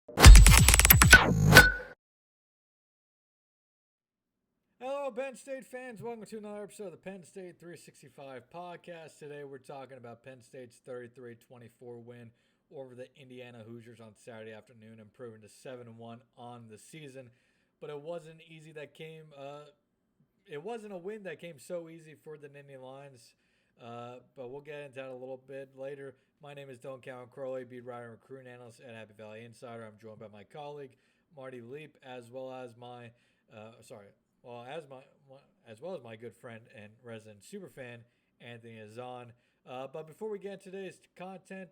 Hello, Penn State fans. Welcome to another episode of the Penn State 365 podcast. Today, we're talking about Penn State's 33-24 win over the Indiana Hoosiers on Saturday afternoon, improving to 7-1 on the season. But it wasn't easy that came. It wasn't a win that came so easy for the Nittany Lions. But we'll get into that a little bit later. My name is Callaghan-Croley, beat writer and recruiting analyst at Happy Valley Insider. I'm joined by my colleague Marty Leap, as well as my sorry, well as well as my good friend and resident superfan Anthony Hazan. But before we get into today's content,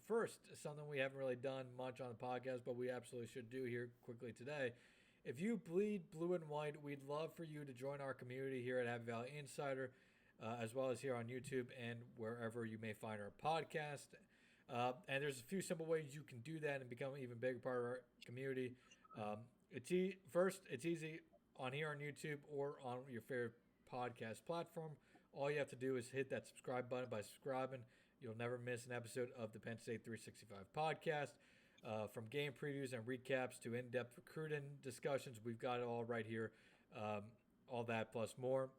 first something we haven't really done much on the podcast, but we absolutely should do here quickly today. If you bleed blue and white, we'd love for you to join our community here at Happy Valley Insider, as well as here on YouTube and wherever you may find our podcast. And there's a few simple ways you can do that and become an even bigger part of our community. First, it's easy on here on YouTube or on your favorite podcast platform. All you have to do is hit that subscribe button. By subscribing, you'll never miss an episode of the Penn State 365 podcast. From game previews and recaps to in-depth recruiting discussions, we've got it all right here. All that plus more.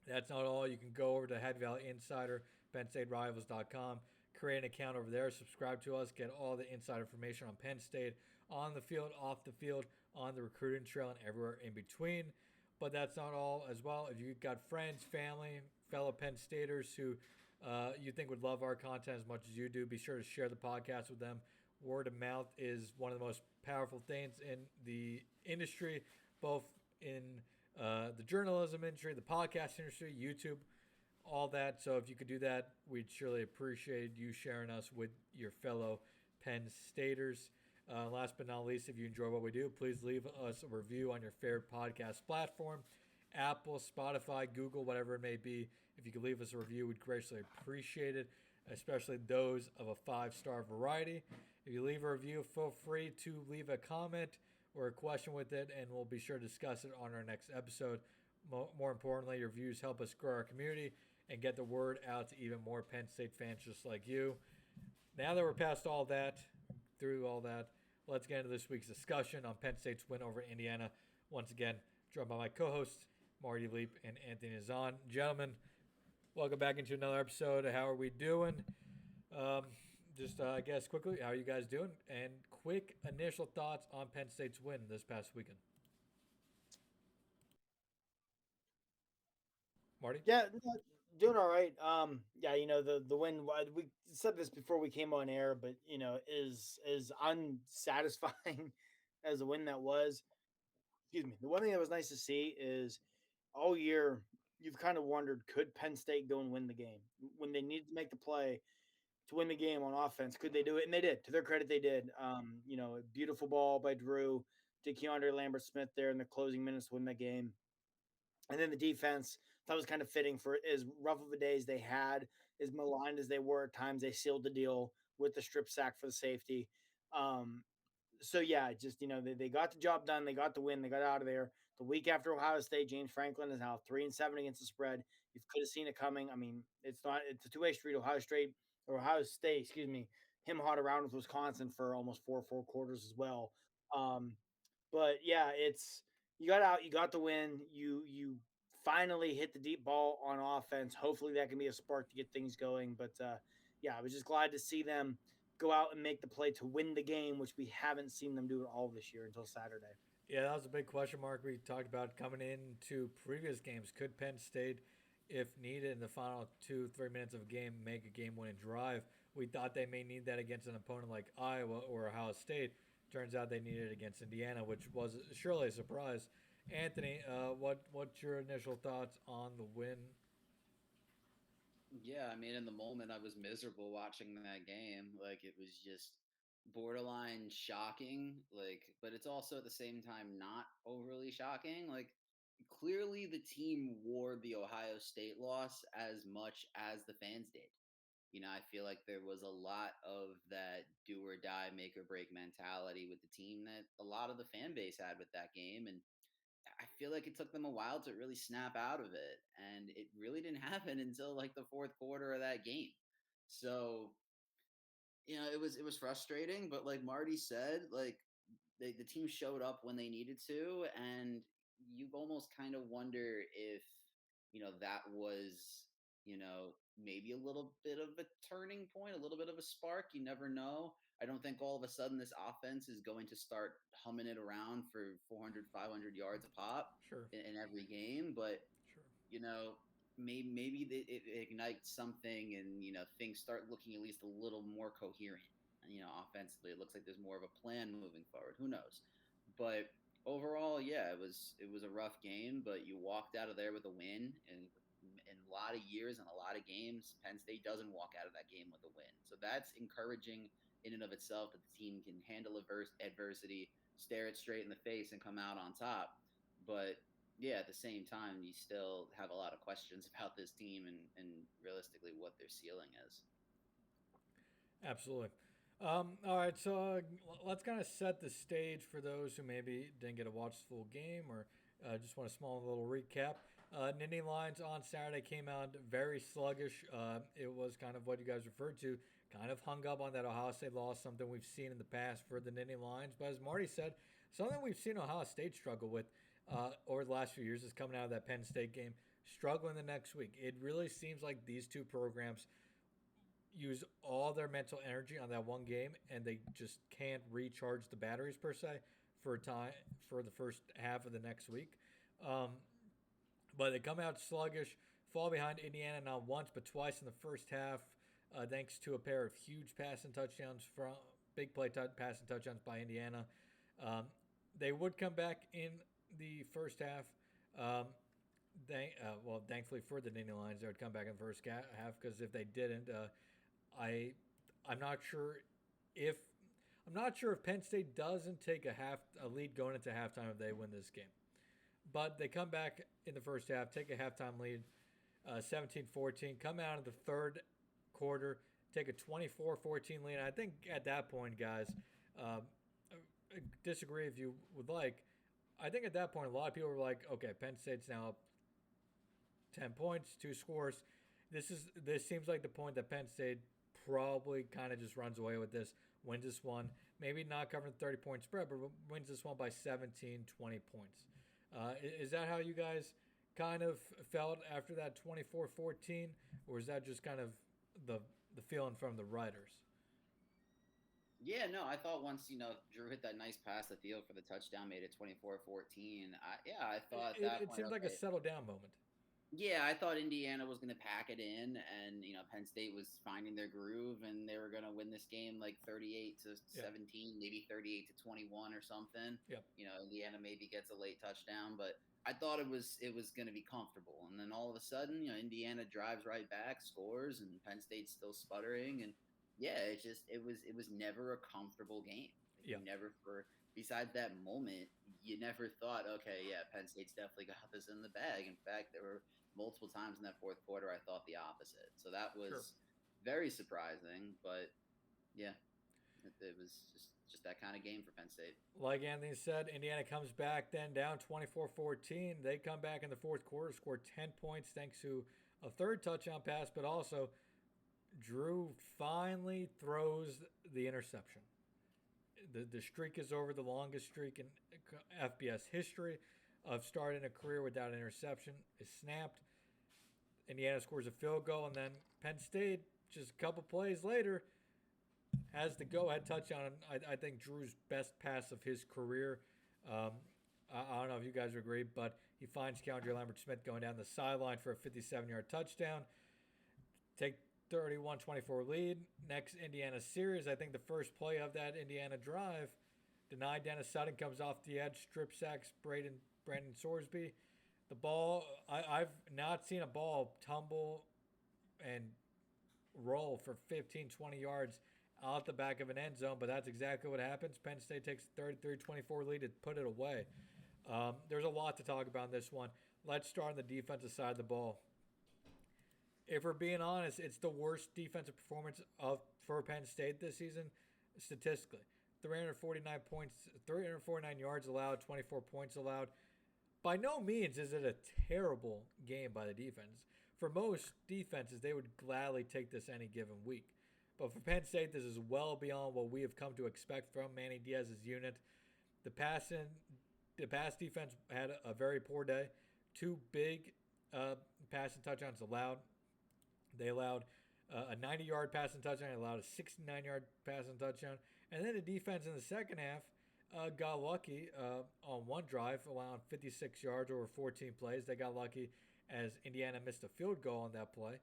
That's not all. You can go over to Happy Valley Insider, PennStateRivals.com, create an account over there, subscribe to us, get all the inside information on Penn State, on the field, off the field, on the recruiting trail, and everywhere in between. But that's not all as well. If you've got friends, family, fellow Penn Staters who you think would love our content as much as you do, be sure to share the podcast with them. Word of mouth is one of the most powerful things in the industry, both in the journalism industry, the podcast industry, YouTube, all that. So if you could do that, we'd surely appreciate you sharing us with your fellow Penn Staters. Last but not least, if you enjoy what we do, please leave us a review on your favorite podcast platform, Apple, Spotify, Google, whatever it may be. If you could leave us a review, we'd greatly appreciate it, especially those of a 5-star variety. If you leave a review, feel free to leave a comment or a question with it, and we'll be sure to discuss it on our next episode. More importantly, your views help us grow our community and get the word out to even more Penn State fans just like you. Now that we're past all that, through all that, let's get into this week's discussion on Penn State's win over Indiana. Once again, joined by my co-hosts, Marty Leap and Anthony Hazan. Gentlemen, welcome back into another episode. How are we doing? I guess, quickly, how are you guys doing? And quick initial thoughts on Penn State's win this past weekend. Marty? Yeah, no, doing all right. Yeah, the win. We said this before we came on air, but is unsatisfying as the win that was. Excuse me. The one thing that was nice to see is all year you've kind of wondered, could Penn State go and win the game when they needed to make the play to win the game on offense? Could they do it? And they did. To their credit, they did. A beautiful ball by Drew to Keandre Lambert Smith there in the closing minutes to win the game. And then the defense, that was kind of fitting for as rough of a day as they had, as maligned as they were at times. They sealed the deal with the strip sack for the safety. Um, so yeah, just they got the job done. They got the win. They got out of there. The week after Ohio State, James Franklin is now 3-7 against the spread. You could have seen it coming. I mean, it's a two-way street. Ohio State, excuse me, him hot around with Wisconsin for almost four quarters as well. Um, but yeah, it's you got out, you got the win. You finally hit the deep ball on offense. Hopefully that can be a spark to get things going. But yeah, I was just glad to see them go out and make the play to win the game, which we haven't seen them do at all this year until Saturday. Yeah, that was a big question mark we talked about coming into previous games. Could Penn State, if needed in the final 2-3 minutes of a game, make a game winning drive? We thought they may need that against an opponent like Iowa or Ohio State. Turns out they needed it against Indiana, which was surely a surprise. Anthony, what's your initial thoughts on the win? Yeah, I mean, in the moment, I was miserable watching that game. Like, it was just borderline shocking. Like, but it's also at the same time not overly shocking. Like, clearly the team wore the Ohio State loss as much as the fans did. I feel like there was a lot of that do or die, make or break mentality with the team that a lot of the fan base had with that game. And I feel like it took them a while to really snap out of it. And it really didn't happen until like the fourth quarter of that game. So it was frustrating, but like Marty said, like the team showed up when they needed to, and you almost kind of wonder if that was maybe a little bit of a turning point, a little bit of a spark. You never know. I don't think all of a sudden this offense is going to start humming it around for 400, 500 yards a pop Sure. in every game, but Sure. you know, maybe it ignites something, and things start looking at least a little more coherent. Offensively, it looks like there's more of a plan moving forward. Who knows? But overall, yeah, it was a rough game, but you walked out of there with a win. And in a lot of years and a lot of games, Penn State doesn't walk out of that game with a win. So that's encouraging in and of itself, that the team can handle adversity, stare it straight in the face, and come out on top. But yeah, at the same time, you still have a lot of questions about this team, and realistically what their ceiling is. Absolutely. All right, so let's kind of set the stage for those who maybe didn't get to watch the full game or just want a small little recap. Nittany Lions on Saturday came out very sluggish. It was kind of what you guys referred to, kind of hung up on that Ohio State loss, something we've seen in the past for the Nittany Lions. But as Marty said, something we've seen Ohio State struggle with over the last few years is coming out of that Penn State game, struggling the next week. It really seems like these two programs use all their mental energy on that one game, and they just can't recharge the batteries per se for time for the first half of the next week. Um, but they come out sluggish, fall behind Indiana not once but twice in the first half, thanks to a pair of huge passing touchdowns from big play passing touchdowns by Indiana. Um, they would come back in the first half. Um, thankfully for the Nittany Lions, they would come back in the first half, because if they didn't, I I'm not sure if Penn State doesn't take a lead going into halftime if they win this game. But they come back in the first half, take a halftime lead, 17-14, come out in the third quarter, take a 24-14 lead. And I think at that point, guys, disagree if you would like. I think at that point, a lot of people were like, okay, Penn State's now up 10 points, 2 scores. This seems like the point that Penn State probably kind of just runs away with this, wins this one. Maybe not covering the 30-point spread, but wins this one by 17, 20 points. Is that how you guys kind of felt after that 24-14, or is that just kind of the feeling from the writers? Yeah, no, I thought once Drew hit that nice pass the field for the touchdown, made it 24-14. I thought at that It point, seemed like a okay. settle down moment. Yeah, I thought Indiana was going to pack it in, and Penn State was finding their groove, and they were going to win this game like 38-17, maybe 38-21 or something. Yep. Indiana maybe gets a late touchdown, but I thought it was going to be comfortable, and then all of a sudden, Indiana drives right back, scores, and Penn State's still sputtering, and yeah, it was never a comfortable game. You Yep. never besides that moment, you never thought, okay, yeah, Penn State's definitely got this in the bag. In fact, there were multiple times in that fourth quarter I thought the opposite. So that was very surprising, but yeah, it was just that kind of game for Penn State. Like Anthony said, Indiana comes back then down 24-14. They come back in the fourth quarter, scored 10 points thanks to a third touchdown pass, but also Drew finally throws the interception. The streak is over, the longest streak in FBS history of starting a career without an interception is snapped. Indiana scores a field goal, and then Penn State, just a couple plays later, has the go-ahead touchdown. I think Drew's best pass of his career. I don't know if you guys agree, but he finds Keandre Lambert-Smith going down the sideline for a 57-yard touchdown. Take 31-24 lead. Next Indiana series, I think the first play of that Indiana drive, denied Dennis Sutton, comes off the edge, strip sacks Brandon Sorsby. The ball, I've not seen a ball tumble and roll for 15, 20 yards out the back of an end zone, but that's exactly what happens. Penn State takes 33-24 lead to put it away. There's a lot to talk about in this one. Let's start on the defensive side of the ball. If we're being honest, it's the worst defensive performance for Penn State this season statistically. 349 yards allowed, 24 points allowed. By no means is it a terrible game by the defense. For most defenses, they would gladly take this any given week. But for Penn State, this is well beyond what we have come to expect from Manny Diaz's unit. The pass defense had a very poor day. Two big passing touchdowns allowed. They allowed a 90-yard passing touchdown. They allowed a 69-yard passing touchdown. And then the defense in the second half got lucky on one drive, allowing 56 yards over 14 plays. They got lucky as Indiana missed a field goal on that play,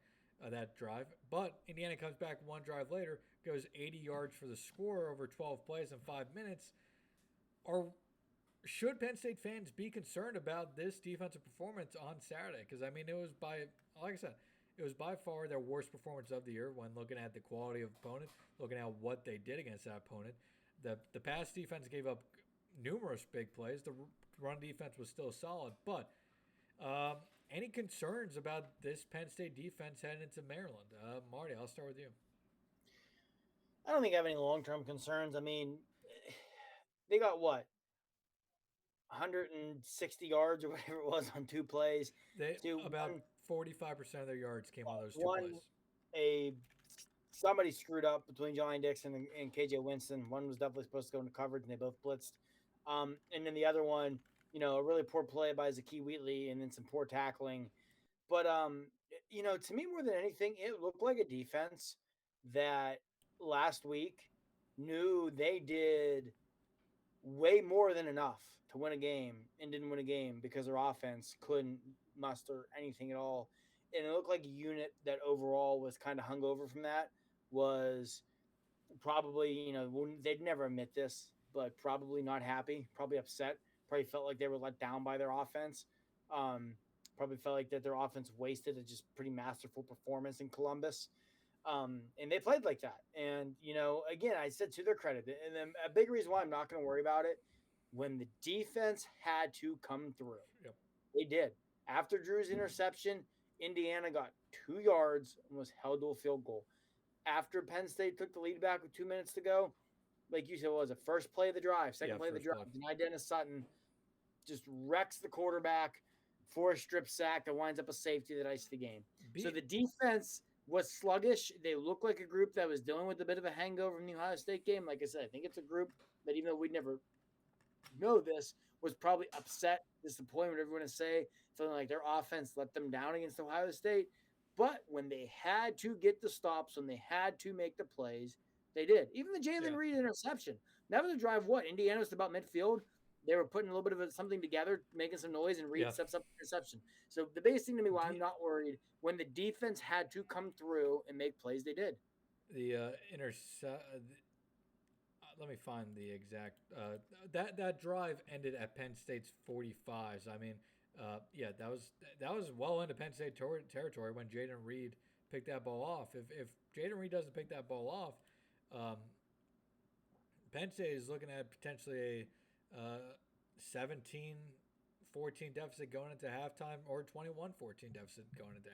that drive. But Indiana comes back one drive later, goes 80 yards for the score over 12 plays in 5 minutes. Should Penn State fans be concerned about this defensive performance on Saturday? Because, I mean, it was like I said, it was by far their worst performance of the year when looking at the quality of opponent, looking at what they did against that opponent. The pass defense gave up numerous big plays. The run defense was still solid. But any concerns about this Penn State defense heading into Maryland? Marty, I'll start with you. I don't think I have any long-term concerns. I mean, they got what? 160 yards or whatever it was on 2 plays. About 45% of their yards came on those 2 plays. Somebody screwed up between Johnny Dixon and KJ Winston. One was definitely supposed to go into coverage, and they both blitzed. And then the other one, a really poor play by Zakee Wheatley, and then some poor tackling. But to me, more than anything, it looked like a defense that last week knew they did way more than enough to win a game and didn't win a game because their offense couldn't muster anything at all. And it looked like a unit that overall was kind of hungover from that, was probably, they'd never admit this, but probably not happy, probably upset, probably felt like they were let down by their offense. Probably felt like that their offense wasted a just pretty masterful performance in Columbus. And they played like that. And, again, I said to their credit, and then a big reason why I'm not going to worry about it, when the defense had to come through, they did. After Drew's interception, Indiana got 2 yards and was held to a field goal. After Penn State took the lead back with 2 minutes to go, like you said, what was it? First play of the drive, second play of the drive. And Dennis Sutton just wrecks the quarterback for a strip sack that winds up a safety that iced the game. So the defense was sluggish. They looked like a group that was dealing with a bit of a hangover from the Ohio State game. Like I said, I think it's a group that, even though we'd never know this, was probably upset, disappointed, whatever you want to say, feeling like their offense let them down against Ohio State. But when they had to get the stops, when they had to make the plays, they did. Even the Jalen Reed interception. That was a drive, Indiana was about midfield. They were putting a little bit of something together, making some noise, and Reed steps up the interception. So the biggest thing to me why I'm not worried, when the defense had to come through and make plays, they did. The let me find the exact that drive ended at Penn State's 45s. I mean, that was well into Penn State territory when Jaden Reed picked that ball off. If Jaden Reed doesn't pick that ball off, Penn State is looking at potentially a 17-14 deficit going into halftime, or 21-14 deficit going into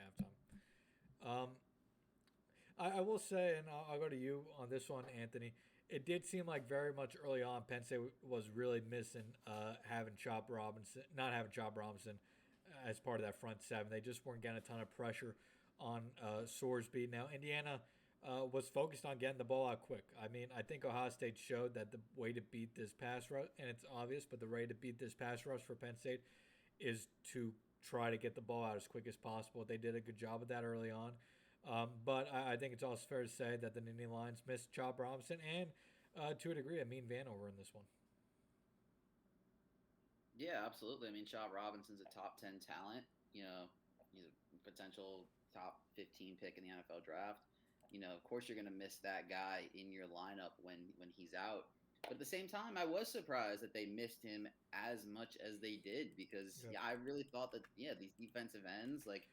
halftime. I will say, and I'll go to you on this one, Anthony. It did seem like very much early on Penn State was really missing not having Chop Robinson as part of that front seven. They just weren't getting a ton of pressure on Sorsby. Now, Indiana was focused on getting the ball out quick. I mean, I think Ohio State showed that the way to beat this pass rush, and it's obvious, but the way to beat this pass rush for Penn State is to try to get the ball out as quick as possible. They did a good job of that early on. But I think it's also fair to say that the Nittany Lions missed Chop Robinson and, to a degree, Amin Vanover in this one. Yeah, absolutely. I mean, Chop Robinson's a top 10 talent. He's a potential top 15 pick in the NFL draft. Of course you're going to miss that guy in your lineup when he's out. But at the same time, I was surprised that they missed him as much as they did, because I really thought that, these defensive ends, like,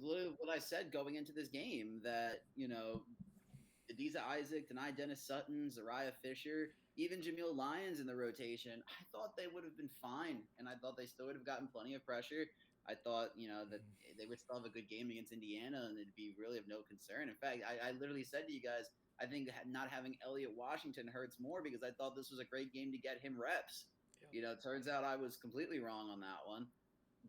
what I said going into this game, that, Adiza Isaac, Denai Dennis Sutton, Zariah Fisher, even Jameel Lyons in the rotation, I thought they would have been fine, and I thought they still would have gotten plenty of pressure. I thought, that they would still have a good game against Indiana, and it'd be really of no concern. In fact, I literally said to you guys, I think not having Elliott Washington hurts more, because I thought this was a great game to get him reps. It turns out I was completely wrong on that one.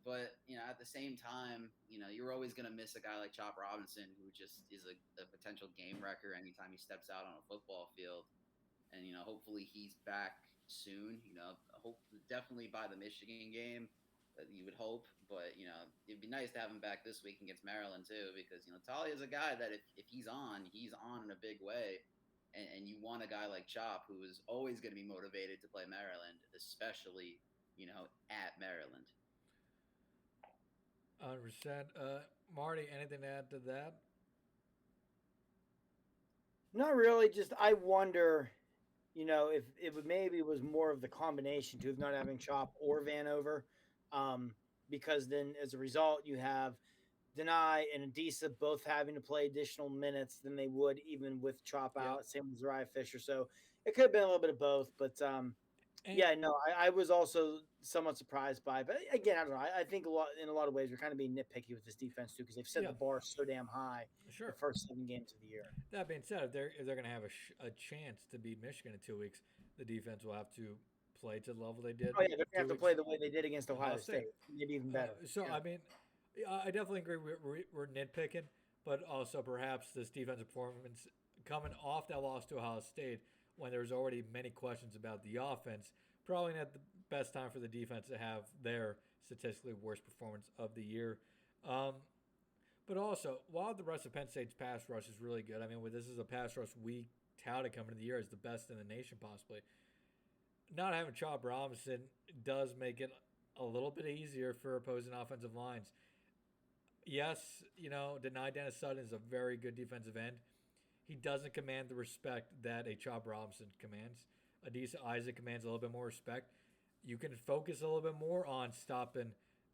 But at the same time, you're always going to miss a guy like Chop Robinson, who just is a potential game wrecker anytime he steps out on a football field. And hopefully he's back soon. Hope definitely by the Michigan game, you would hope. But it'd be nice to have him back this week against Maryland too, because Talia is a guy that if he's on in a big way. And you want a guy like Chop, who is always going to be motivated to play Maryland, especially at Maryland. 100%. Marty, anything to add to that? Not really. Just I wonder, if it would maybe was more of the combination too of not having Chop or Vanover, um, because then as a result you have Denai and Adisa both having to play additional minutes than they would even with Chop Yeah. out. Same with Zariah Fisher. So it could have been a little bit of both, but And yeah, no, I was also somewhat surprised by. But again, I don't know. I think in a lot of ways we're kind of being nitpicky with this defense too because they've set yeah, the bar so damn high the sure. first 7 games of the year. That being said, if they're going to have a chance to beat Michigan in 2 weeks, the defense will have to play to the level they did. Oh yeah, they're gonna have to 2 play weeks. the way they did against Ohio State, maybe even better. So Yeah. I mean, I definitely agree. We're nitpicking, but also perhaps this defensive performance coming off that loss to Ohio State when there's already many questions about the offense, probably not the best time for the defense to have their statistically worst performance of the year. Um, but also, while the rest of Penn State's pass rush is really good, I mean, this is a pass rush we touted coming into the year as the best in the nation, possibly. Not having Chop Robinson does make it a little bit easier for opposing offensive lines. Yes, Denai Dennis Sutton is a very good defensive end. He doesn't command the respect that a Chop Robinson commands. Adisa Isaac commands a little bit more respect. You can focus a little bit more on stopping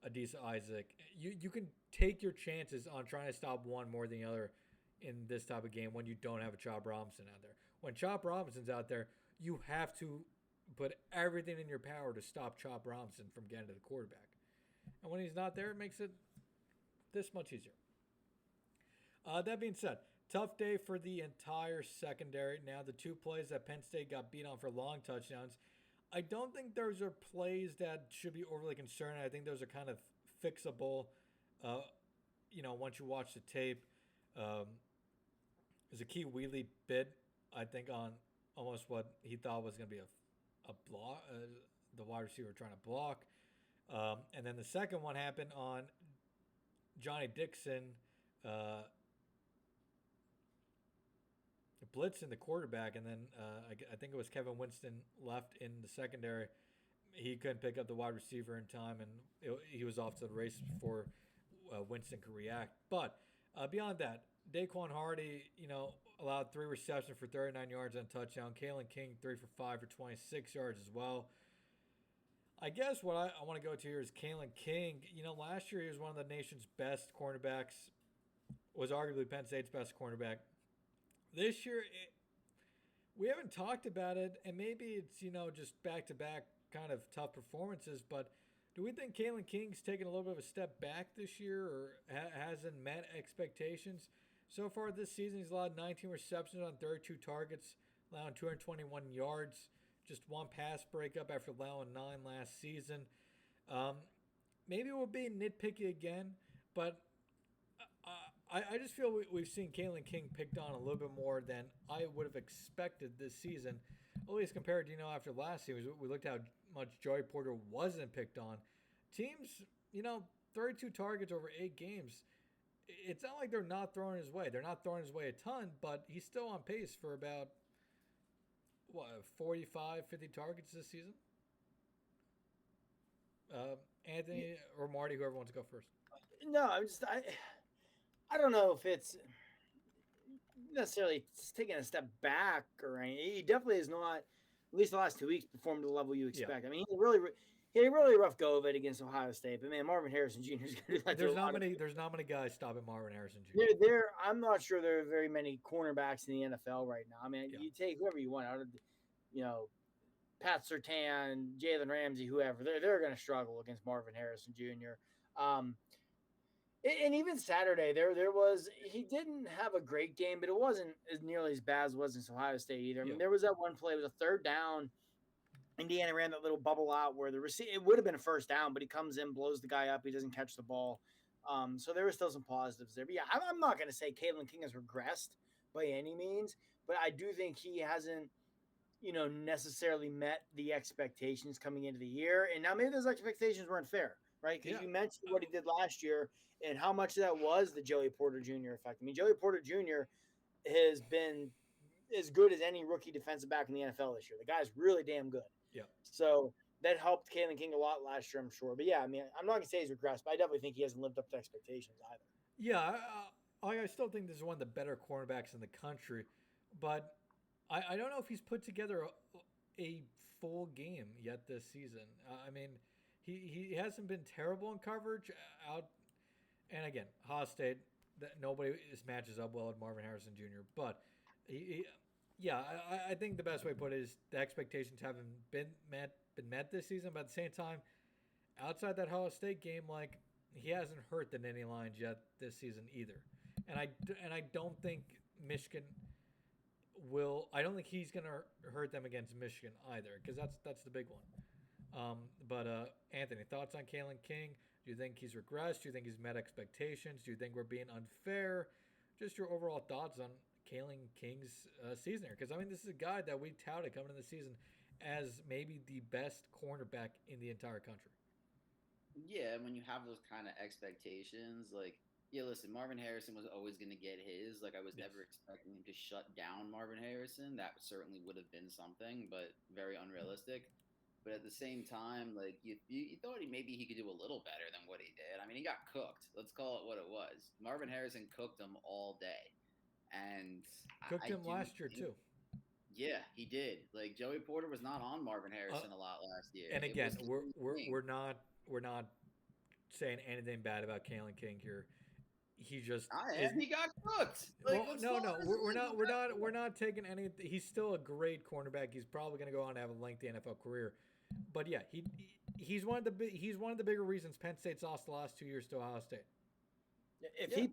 Adisa Isaac. You can take your chances on trying to stop one more than the other in this type of game when you don't have a Chop Robinson out there. When Chop Robinson's out there, you have to put everything in your power to stop Chop Robinson from getting to the quarterback. And when he's not there, it makes it this much easier. That being said, tough day for the entire secondary. Now, the 2 plays that Penn State got beat on for long touchdowns, I don't think those are plays that should be overly concerning. I think those are kind of fixable. Once you watch the tape, there's a key wheelie bit, I think, on almost what he thought was going to be a block, the wide receiver trying to block. And then the second one happened on Johnny Dixon blitzing the quarterback, and then I think it was Kevin Winston left in the secondary. He couldn't pick up the wide receiver in time, and he was off to the races before Winston could react. But beyond that, Daquan Hardy, allowed 3 receptions for 39 yards and a touchdown. Callaghan King, 3 for 5 for 26 yards as well. I guess what I want to go to here is Callaghan King. Last year he was one of the nation's best cornerbacks, was arguably Penn State's best cornerback. This year, we haven't talked about it, and maybe it's, just back-to-back kind of tough performances, but do we think Callaghan King's taken a little bit of a step back this year or hasn't met expectations? So far this season, he's allowed 19 receptions on 32 targets, allowing 221 yards, just 1 pass breakup after allowing 9 last season. Maybe we'll be nitpicky again, but I just feel we've seen Callaghan King picked on a little bit more than I would have expected this season, at least compared to, after last season. We looked how much Joey Porter wasn't picked on. Teams, 32 targets over 8 games. It's not like they're not throwing his way. They're not throwing his way a ton, but he's still on pace for about, 45, 50 targets this season? Anthony or Marty, whoever wants to go first. No, I don't know if it's necessarily taking a step back or anything. He definitely is not, at least the last 2 weeks, performed to the level you expect. Yeah. I mean, he had a really rough go of it against Ohio State. But man, Marvin Harrison Jr. is going to do that. There's not many guys stopping Marvin Harrison Jr. I'm not sure there are very many cornerbacks in the NFL right now. I mean, you take whoever you want out of, Pat Surtain, Jalen Ramsey, whoever. They're going to struggle against Marvin Harrison Jr. And even Saturday, he didn't have a great game, but it wasn't as nearly as bad as it was in Ohio State either. I mean, there was that one play, it was a 3rd down, Indiana ran that little bubble out where it would have been a first down, but he comes in, blows the guy up, he doesn't catch the ball. So there were still some positives there. But yeah, I'm not going to say Callaghan King has regressed by any means, but I do think he hasn't, necessarily met the expectations coming into the year. And now maybe those expectations weren't fair, right? Because you mentioned what he did last year and how much of that was the Joey Porter Jr. effect. I mean, Joey Porter Jr. has been as good as any rookie defensive back in the NFL this year. The guy's really damn good. Yeah. So that helped Callaghan King a lot last year, I'm sure. But yeah, I mean, I'm not going to say he's regressed, but I definitely think he hasn't lived up to expectations either. Yeah, I still think this is one of the better cornerbacks in the country, but I don't know if he's put together a full game yet this season. I mean, he hasn't been terrible in coverage out, and again, Haas State, that nobody matches up well with Marvin Harrison Jr. But I think the best way to put it is the expectations haven't been met this season. But at the same time, outside that Haas State game, like he hasn't hurt the Nittany Lions yet this season either, and I don't think Michigan will. I don't think he's gonna hurt them against Michigan either, because that's the big one. But Anthony, thoughts on Callaghan King? Do you think he's regressed? Do you think he's met expectations? Do you think we're being unfair? Just your overall thoughts on Callaghan King's season here, because I mean this is a guy that we touted coming into the season as maybe the best cornerback in the entire country. Yeah, when you have those kind of expectations, like, yeah, listen, Marvin Harrison was always going to get his. Like, I was never expecting him to shut down Marvin Harrison. That certainly would have been something, but very unrealistic. But at the same time, like, you thought maybe he could do a little better than what he did. I mean, he got cooked. Let's call it what it was. Marvin Harrison cooked him all day. And cooked him last year, too. Yeah, he did. Like, Joey Porter was not on Marvin Harrison a lot last year. And again, we're not saying anything bad about Callaghan King here. He just he got cooked. Like, we're not taking any. He's still a great cornerback. He's probably going to go on to have a lengthy NFL career. But yeah, he's one of the bigger reasons Penn State's lost the last 2 years to Ohio State. If he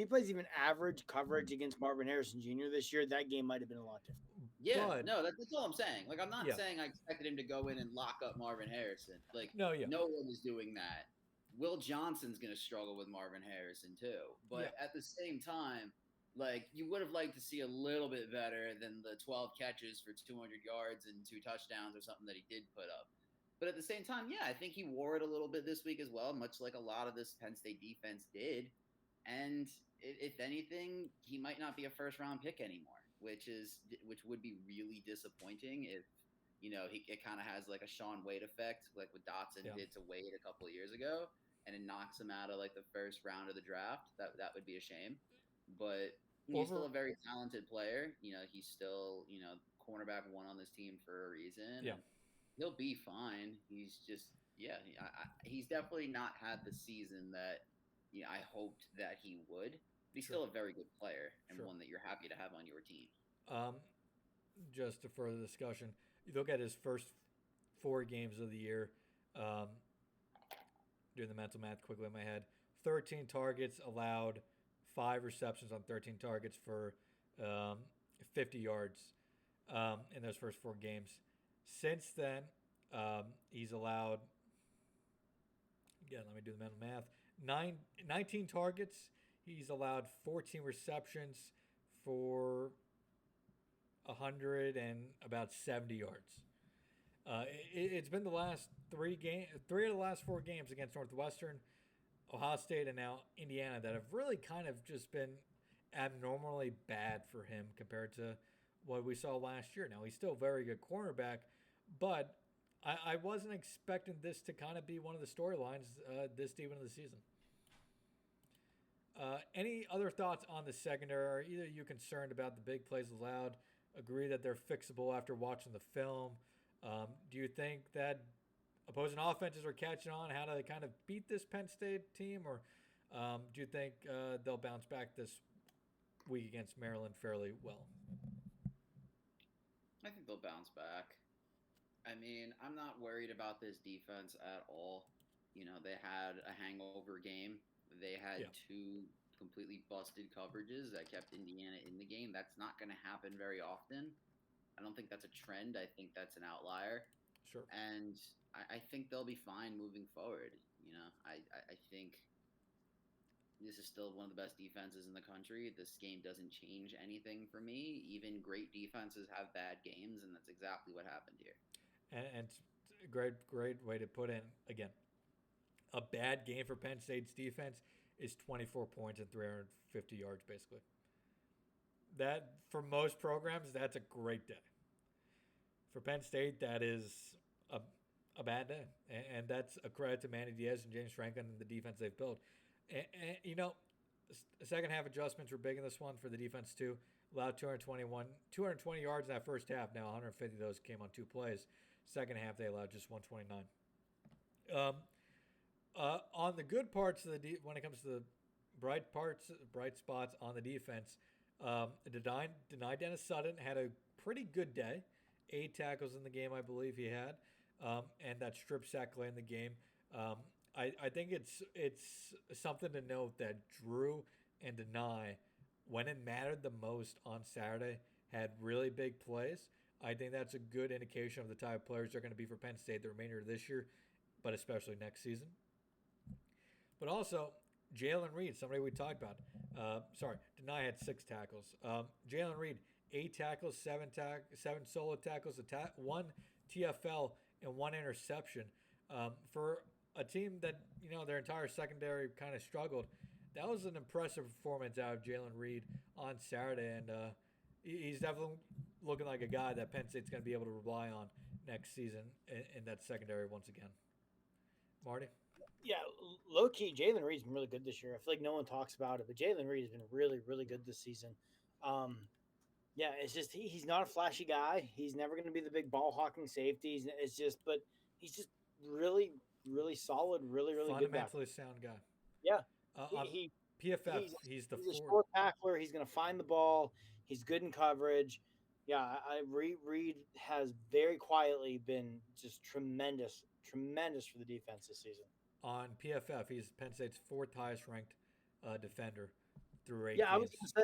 plays even average coverage against Marvin Harrison Jr. this year, that game might have been a lot different. Yeah, that's all I'm saying. Like, I'm not saying I expected him to go in and lock up Marvin Harrison. Like, no one is doing that. Will Johnson's going to struggle with Marvin Harrison too. But at the same time, like, you would have liked to see a little bit better than the 12 catches for 200 yards and 2 touchdowns or something that he did put up. But at the same time, I think he wore it a little bit this week as well, much like a lot of this Penn State defense did. And if anything, he might not be a first-round pick anymore, which would be really disappointing if, it kind of has like a Shaun Wade effect, like what Dotson did to Wade a couple of years ago, and it knocks him out of like the first round of the draft. That would be a shame. But he's still a very talented player. He's still, cornerback 1 on this team for a reason. Yeah. He'll be fine. He's just, he's definitely not had the season that I hoped that he would. But he's still a very good player and one that you're happy to have on your team. Just to further discussion, you look at his first 4 games of the year. Doing the mental math quickly in my head, 13 targets allowed, 5 receptions on 13 targets for 50 yards in those first 4 games. Since then, he's allowed, again, let me do the mental math, 19 targets. He's allowed 14 receptions for 100 and about 70 yards. It's been the last 3 of the last 4 games against Northwestern, Ohio State, and now Indiana that have really kind of just been abnormally bad for him compared to what we saw last year. Now, he's still a very good cornerback, but I wasn't expecting this to kind of be one of the storylines this deep into the season. Any other thoughts on the secondary? Are either of you concerned about the big plays allowed? Agree that they're fixable after watching the film? Do you think that opposing offenses are catching on how to kind of beat this Penn State team, or do you think they'll bounce back this week against Maryland fairly well? I think they'll bounce back. I mean, I'm not worried about this defense at all. They had a hangover game. They had 2 completely busted coverages that kept Indiana in the game. That's not going to happen very often. I don't think that's a trend. I think that's an outlier. Sure. And I think they'll be fine moving forward. I think this is still one of the best defenses in the country. This game doesn't change anything for me. Even great defenses have bad games, and that's exactly what happened here. And great way to put in again. A bad game for Penn State's defense is 24 points and 350 yards, basically. That for most programs, that's a great day. For Penn State, that is a bad day, and that's a credit to Manny Diaz and James Franklin and the defense they've built. And the second half adjustments were big in this one for the defense too. Allowed 220 yards in that first half. Now 150 of those came on 2 plays. Second half they allowed just 129. On the good parts of when it comes to the bright spots on the defense, Deny Dennis Sutton had a pretty good day. 8 tackles in the game, I believe he had, and that strip sack late in the game. I think it's something to note that Drew and Deny, when it mattered the most on Saturday, had really big plays. I think that's a good indication of the type of players they're going to be for Penn State the remainder of this year, but especially next season. But also, Jalen Reed, somebody we talked about. Deny had 6 tackles. Jalen Reed, 8 tackles, 7 solo tackles, 1 TFL, and 1 interception. For a team that, their entire secondary kind of struggled, that was an impressive performance out of Jalen Reed on Saturday, and he's definitely looking like a guy that Penn State's going to be able to rely on next season in that secondary once again. Marty? Yeah, low key, Jalen Reed's been really good this year. I feel like no one talks about it, but Jalen Reed has been really, really good this season. Yeah, it's just he's not a flashy guy. He's never going to be the big ball hawking safety. But he's just really, really solid, really, really good. Fundamentally sound guy. Yeah, PFF, he's a short tackler. He's going to find the ball. He's good in coverage. Yeah, Reed has very quietly been just tremendous for the defense this season. On PFF, he's Penn State's 4th highest ranked defender through 8 Yeah, games. I was going to say,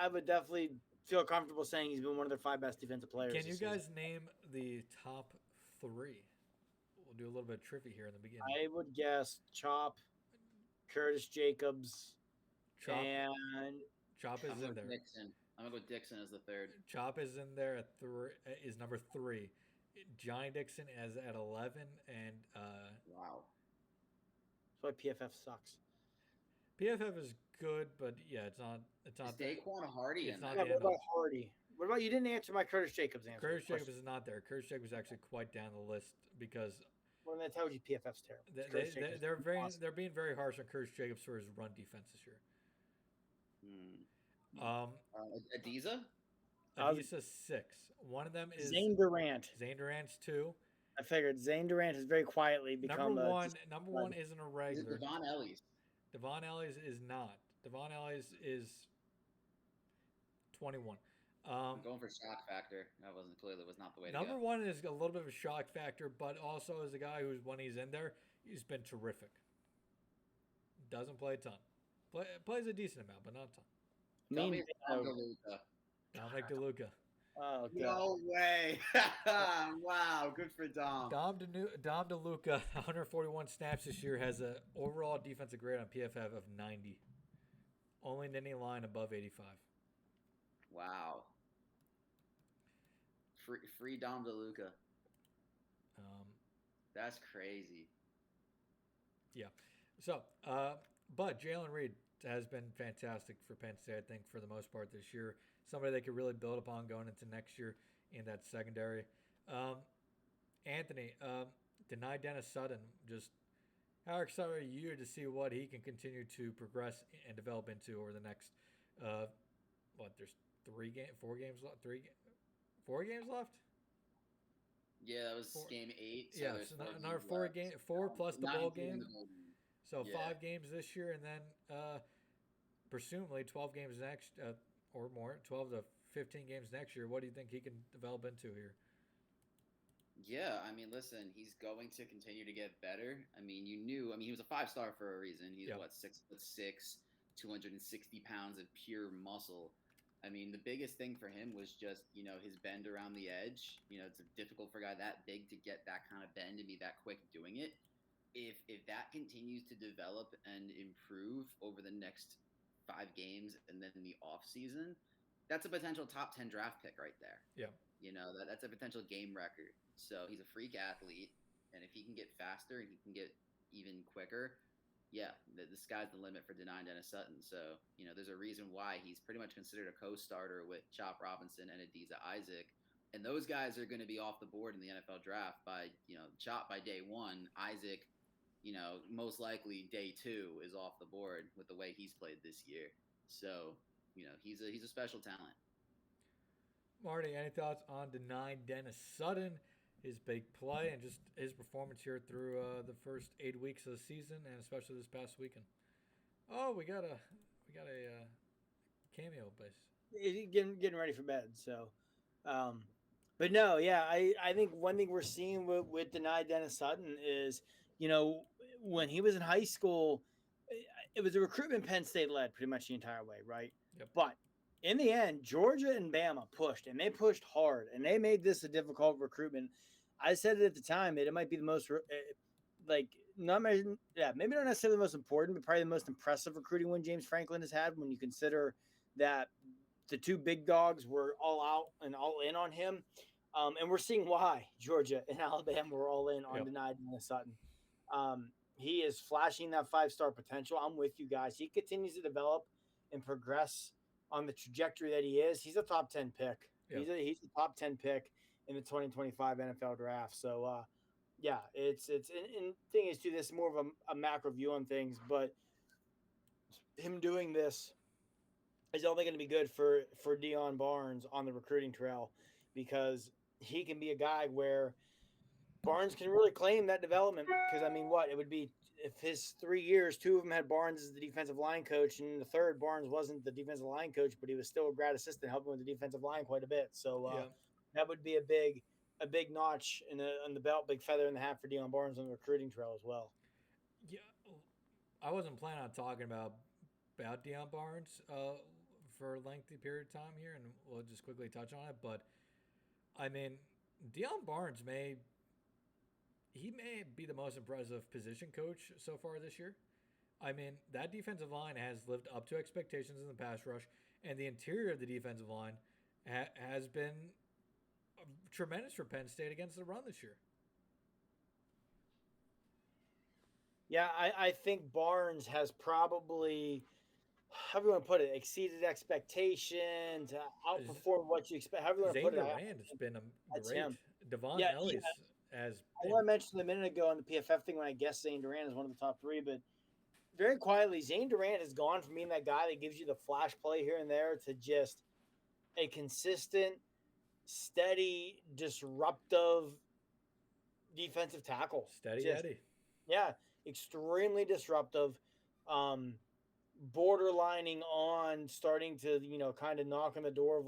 I would definitely feel comfortable saying he's been one of their 5 best defensive players. Can you guys name the top 3? We'll do a little bit of trivia here in the beginning. I would guess Chop, Curtis Jacobs, and Chop is in there. Dixon. I'm going to go Dixon as the 3rd. Chop is in there at is number 3. Johnny Dixon is at 11, and wow. That's why PFF sucks. PFF is good, but yeah, it's not. Daquan Hardy. It's not. What about Hardy? What about you? Didn't answer my Curtis Jacobs answer. Curtis Jacobs is not there. Curtis Jacobs is actually quite down the list because. Well, that tells you PFF's terrible. They're being very harsh on Curtis Jacobs for his run defense this year. Adiza? Adiza's 6. One of them is Zane Durant. Zane Durant's 2. I figured Zane Durant has very quietly become number one isn't a regular. Devon Ellis. Devon Ellis is not. Devon Ellis is 21. I'm going for shock factor. That was not the way to go. Number 1 is a little bit of a shock factor, but also is a guy who's, when he's in there, he's been terrific. Doesn't play a ton. Plays a decent amount, but not a ton. Dominic DeLuca. Oh, God. No way. Wow, good for Dom. Dom DeLuca, 141 snaps this year, has an overall defensive grade on PFF of 90. Only Nittany line above 85. Wow. Free Dom DeLuca. That's crazy. Yeah. So, but Jalen Reed has been fantastic for Penn State, I think, for the most part this year. Somebody they could really build upon going into next year in that secondary. Anthony, Deny Dennis Sutton, just how excited are you to see what he can continue to progress and develop into over the next, there's 4 games left? 4 games left? Yeah, that was game 8. So yeah, so another 4 plus the bowl game. So Yeah. 5 games this year, and then presumably 12 games next, or more, 12 to 15 games next year. What do you think he can develop into here? Yeah, I mean, listen, he's going to continue to get better. I mean, he was a 5-star for a reason. He's 6'6", 260 pounds of pure muscle. I mean, the biggest thing for him was just, his bend around the edge. It's difficult for a guy that big to get that kind of bend and be that quick doing it. If that continues to develop and improve over the next 5 games and then the off season, that's a potential top 10 draft pick right there. Yeah. That's a potential game record. So he's a freak athlete, and if he can get faster and he can get even quicker, yeah, the sky's the limit for Denine Dennis Sutton. So, there's a reason why he's pretty much considered a co-starter with Chop Robinson and Adiza Isaac. And those guys are going to be off the board in the NFL draft by, Chop by day one. Isaac, most likely day two is off the board with the way he's played this year. So, he's a special talent. Marty, any thoughts on Denine Dennis Sutton, his big play, and just his performance here through the first 8 weeks of the season, and especially this past weekend? Oh, we got a cameo base. Getting ready for bed. So, but no, yeah, I think one thing we're seeing with Denine Dennis Sutton is, when he was in high school, it was a recruitment Penn State led pretty much the entire way, right? Yep. But in the end, Georgia and Bama pushed, and they pushed hard, and they made this a difficult recruitment. I said it at the time that it might be the most, maybe not necessarily the most important, but probably the most impressive recruiting win James Franklin has had when you consider that the two big dogs were all out and all in on him. And we're seeing why Georgia and Alabama were all in on Denine Dennis Sutton. He is flashing that 5-star potential. I'm with you guys. He continues to develop and progress on the trajectory that he is. He's a top 10 pick. Yep. He's a top 10 pick in the 2025 NFL draft. So, it's and thing is too, this is more of a macro view on things, but him doing this is only going to be good for Deion Barnes on the recruiting trail, because he can be a guy where Barnes can really claim that development. Because it would be if his 3 years, 2 of them had Barnes as the defensive line coach, and the third Barnes wasn't the defensive line coach, but he was still a grad assistant helping with the defensive line quite a bit. So that would be a big notch in the belt, big feather in the hat for Deion Barnes on the recruiting trail as well. Yeah, I wasn't planning on talking about Deion Barnes for a lengthy period of time here, and we'll just quickly touch on it. But Deion Barnes may be the most impressive position coach so far this year. That defensive line has lived up to expectations in the pass rush, and the interior of the defensive line has been tremendous for Penn State against the run this year. Yeah, I think Barnes has probably, however you want to put it, exceeded expectations, outperformed what you expect. However you want to put it. Durand has been great. Devon Ellis has been. I mentioned a minute ago on the PFF thing when I guessed Zane Durand is one of the top 3, but very quietly, Zane Durand has gone from being that guy that gives you the flash play here and there to just a consistent, steady, disruptive defensive tackle. Steady Eddie. Yeah, extremely disruptive, borderlining on starting to, kind of knock on the door of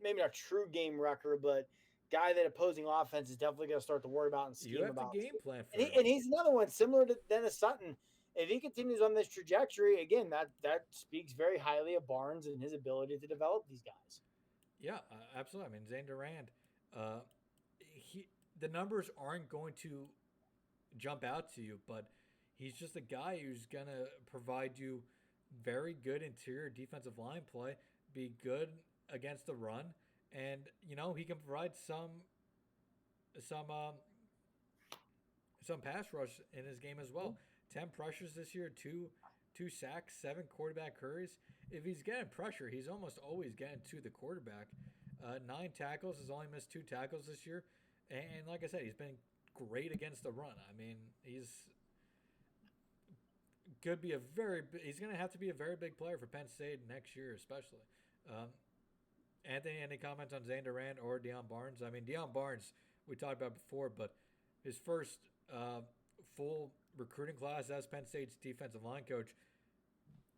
maybe not true game wrecker, but guy that opposing offense is definitely going to start to worry about and scheme about. You have the game plan for and he's another one similar to Dennis Sutton. If he continues on this trajectory, again, that speaks very highly of Barnes and his ability to develop these guys. Yeah, absolutely. Zane Durand, the numbers aren't going to jump out to you, but he's just a guy who's going to provide you very good interior defensive line play, be good against the run, and he can provide some pass rush in his game as well. 10 pressures this year, two sacks, 7 quarterback hurries. If he's getting pressure, he's almost always getting to the quarterback. 9 tackles, has only missed 2 tackles this year, and like I said, he's been great against the run. He's he's going to have to be a very big player for Penn State next year, especially. Anthony, any comments on Zane Durand or Deion Barnes? Deion Barnes, we talked about before, but his first full recruiting class as Penn State's defensive line coach,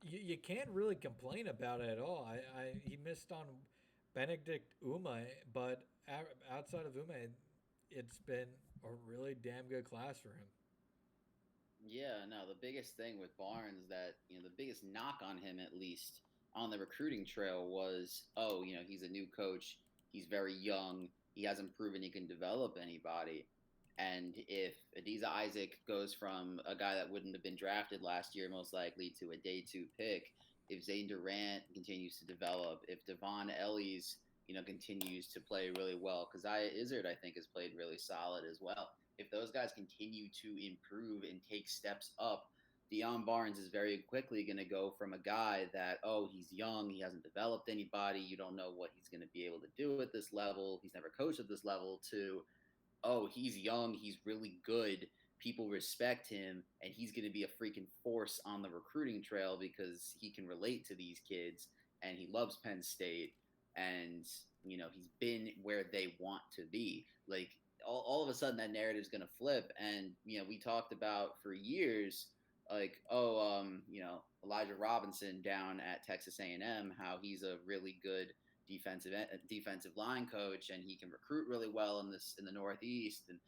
you can't really complain about it at all. He missed on Benedict Uma, but outside of Uma, it's been a really damn good class for him. Yeah, no, the biggest thing with Barnes the biggest knock on him at least on the recruiting trail was, oh, he's a new coach. He's very young. He hasn't proven he can develop anybody. And if Adiza Isaac goes from a guy that wouldn't have been drafted last year, most likely, to a day 2 pick, if Zane Durant continues to develop, if Devon Ellis, continues to play really well, because Izzard, I think, has played really solid as well. If those guys continue to improve and take steps up, Deion Barnes is very quickly going to go from a guy that, oh, he's young, he hasn't developed anybody, you don't know what he's going to be able to do at this level, he's never coached at this level, to, oh, he's young, he's really good, people respect him, and he's going to be a freaking force on the recruiting trail because he can relate to these kids and he loves Penn State and, he's been where they want to be. Like, all of a sudden that narrative is going to flip. And, we talked about for years, like, Elijah Robinson down at Texas A&M, how he's a really good defensive line coach, and he can recruit really well in the Northeast. And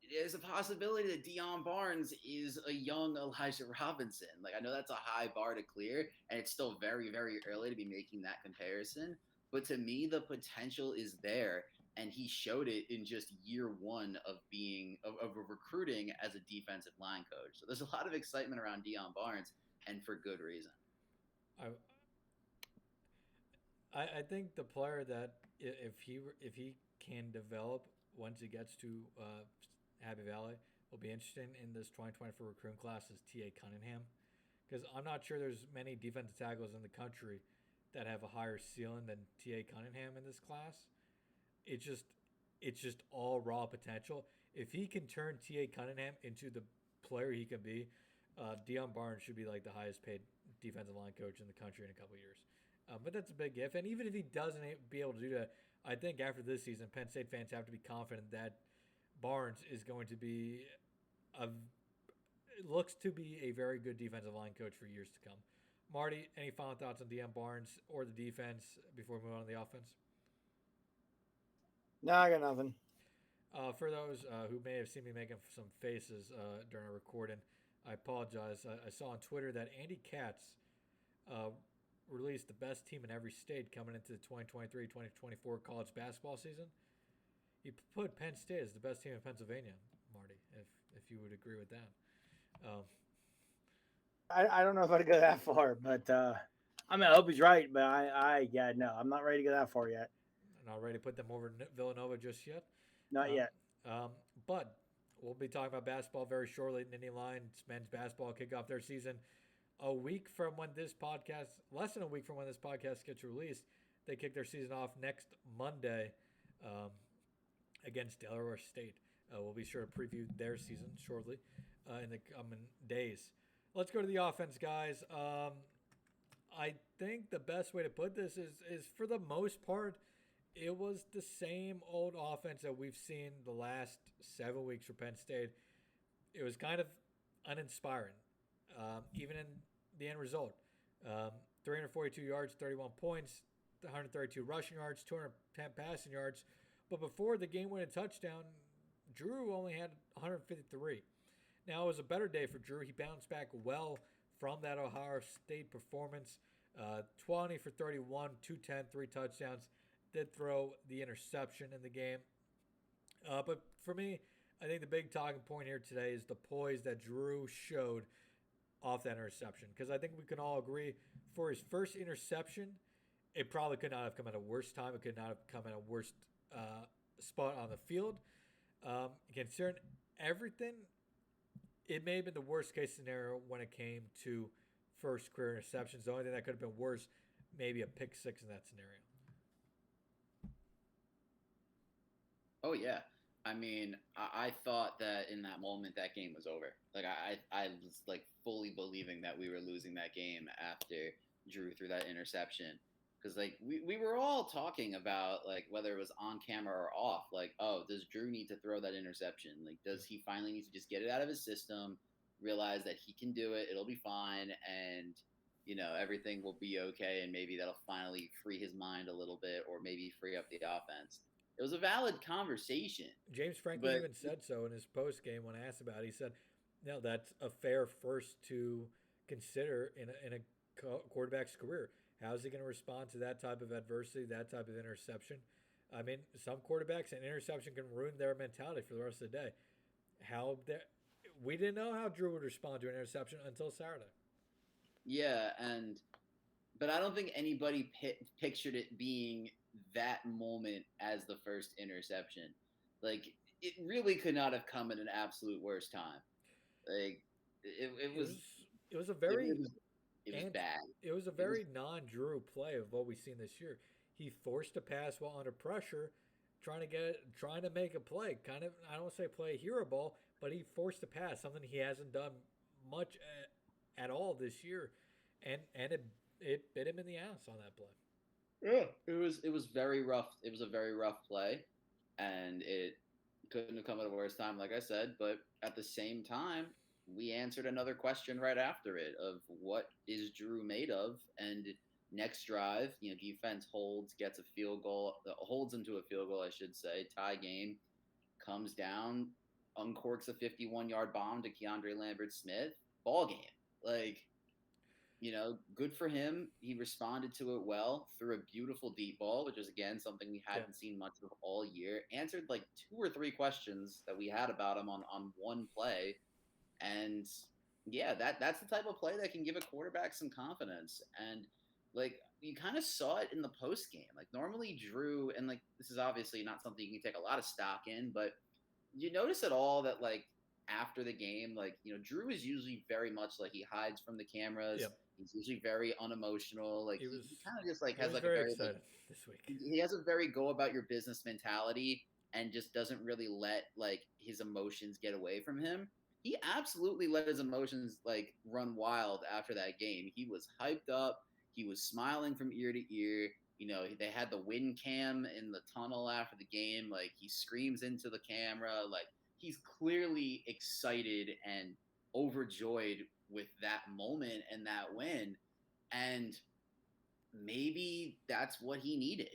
there's a possibility that Deion Barnes is a young Elijah Robinson. Like, I know that's a high bar to clear, and it's still very, very early to be making that comparison. But to me, the potential is there, and he showed it in just year 1 of recruiting as a defensive line coach. So there's a lot of excitement around Deion Barnes, and for good reason. I think the player that if he can develop once he gets to Happy Valley will be interesting in this 2024 recruiting class is T.A. Cunningham, because I'm not sure there's many defensive tackles in the country that have a higher ceiling than T.A. Cunningham in this class. It's just all raw potential. If he can turn T.A. Cunningham into the player he can be, Deion Barnes should be like the highest paid defensive line coach in the country in a couple of years. But that's a big if. And even if he doesn't be able to do that, I think after this season, Penn State fans have to be confident that Barnes is going to be looks to be a very good defensive line coach for years to come. Marty, any final thoughts on Deion Barnes or the defense before we move on to the offense? No, I got nothing. For those who may have seen me making some faces during our recording, I apologize. I saw on Twitter that Andy Katz released the best team in every state coming into the 2023-2024 college basketball season. He put Penn State as the best team in Pennsylvania, Marty, if you would agree with that. I don't know if I'd go that far, but I hope he's right, but no, I'm not ready to go that far yet. Not ready to put them over Villanova just yet? Not yet. But we'll be talking about basketball very shortly. Nittany Lions men's basketball kick off their season less than a week from when this podcast gets released. They kick their season off next Monday against Delaware State. We'll be sure to preview their season shortly in the coming days. Let's go to the offense, guys. I think the best way to put this is for the most part, it was the same old offense that we've seen the last 7 weeks for Penn State. It was kind of uninspiring, even in the end result. 342 yards, 31 points, 132 rushing yards, 210 passing yards. But before the game-winning touchdown, Drew only had 153. Now, it was a better day for Drew. He bounced back well from that Ohio State performance. 20 for 31, 210, 3 touchdowns. Did throw the interception in the game. But for me, I think the big talking point here today is the poise that Drew showed off that interception. Because I think we can all agree for his first interception, it probably could not have come at a worse time. It could not have come at a worse spot on the field. Considering everything, it may have been the worst case scenario when it came to first career interceptions. The only thing that could have been worse, maybe a pick six in that scenario. Oh, yeah. I mean, I thought that in that moment that game was over. Like, I was, like, fully believing that we were losing that game after Drew threw that interception. Because, like, we were all talking about, like, whether it was on camera or off. Like, oh, does Drew need to throw that interception? Like, does he finally need to just get it out of his system, realize that he can do it, it'll be fine, and, everything will be okay, and maybe that'll finally free his mind a little bit, or maybe free up the offense. It was a valid conversation. James Franklin even said so in his post game when asked about it. He said, "No, that's a fair first to consider in a quarterback's career. How's he going to respond to that type of adversity, that type of interception? I mean, some quarterbacks, an interception can ruin their mentality for the rest of the day. We didn't know how Drew would respond to an interception until Saturday. Yeah, but I don't think anybody pictured it being that moment as the first interception. Like, it really could not have come at an absolute worst time. Like, it was It was a very it was bad. It was a very non-Drew play of what we've seen this year. He forced a pass while under pressure, trying to make a play. Kind of, I don't want to say play a hero ball, but he forced a pass, something he hasn't done much at all this year, and it bit him in the ass on that play. Yeah, it was very rough. It was a very rough play, and it couldn't have come at a worse time, like I said. But at the same time, we answered another question right after it of what is Drew made of, and next drive, defense gets a field goal, holds into a field goal, I should say, tie game, comes down, uncorks a 51-yard bomb to Keandre Lambert-Smith, ball game. Like, good for him. He responded to it well, threw a beautiful deep ball, which is, again, something we hadn't seen much of all year. Answered like 2 or 3 questions that we had about him on one play. And, yeah, that's the type of play that can give a quarterback some confidence. And, like, you kind of saw it in the post game. Like, normally Drew, and, like, this is obviously not something you can take a lot of stock in, but you notice at all that, like, after the game, like, Drew is usually very much like he hides from the cameras. Yep. He's usually very unemotional. Like, he kind of just like has like very a very excited this week. He has a very go about your business mentality and just doesn't really let like his emotions get away from him. He absolutely let his emotions like run wild after that game. He was hyped up. He was smiling from ear to ear. They had the win cam in the tunnel after the game. Like, he screams into the camera. Like, he's clearly excited and overjoyed with that moment and that win. And maybe that's what he needed,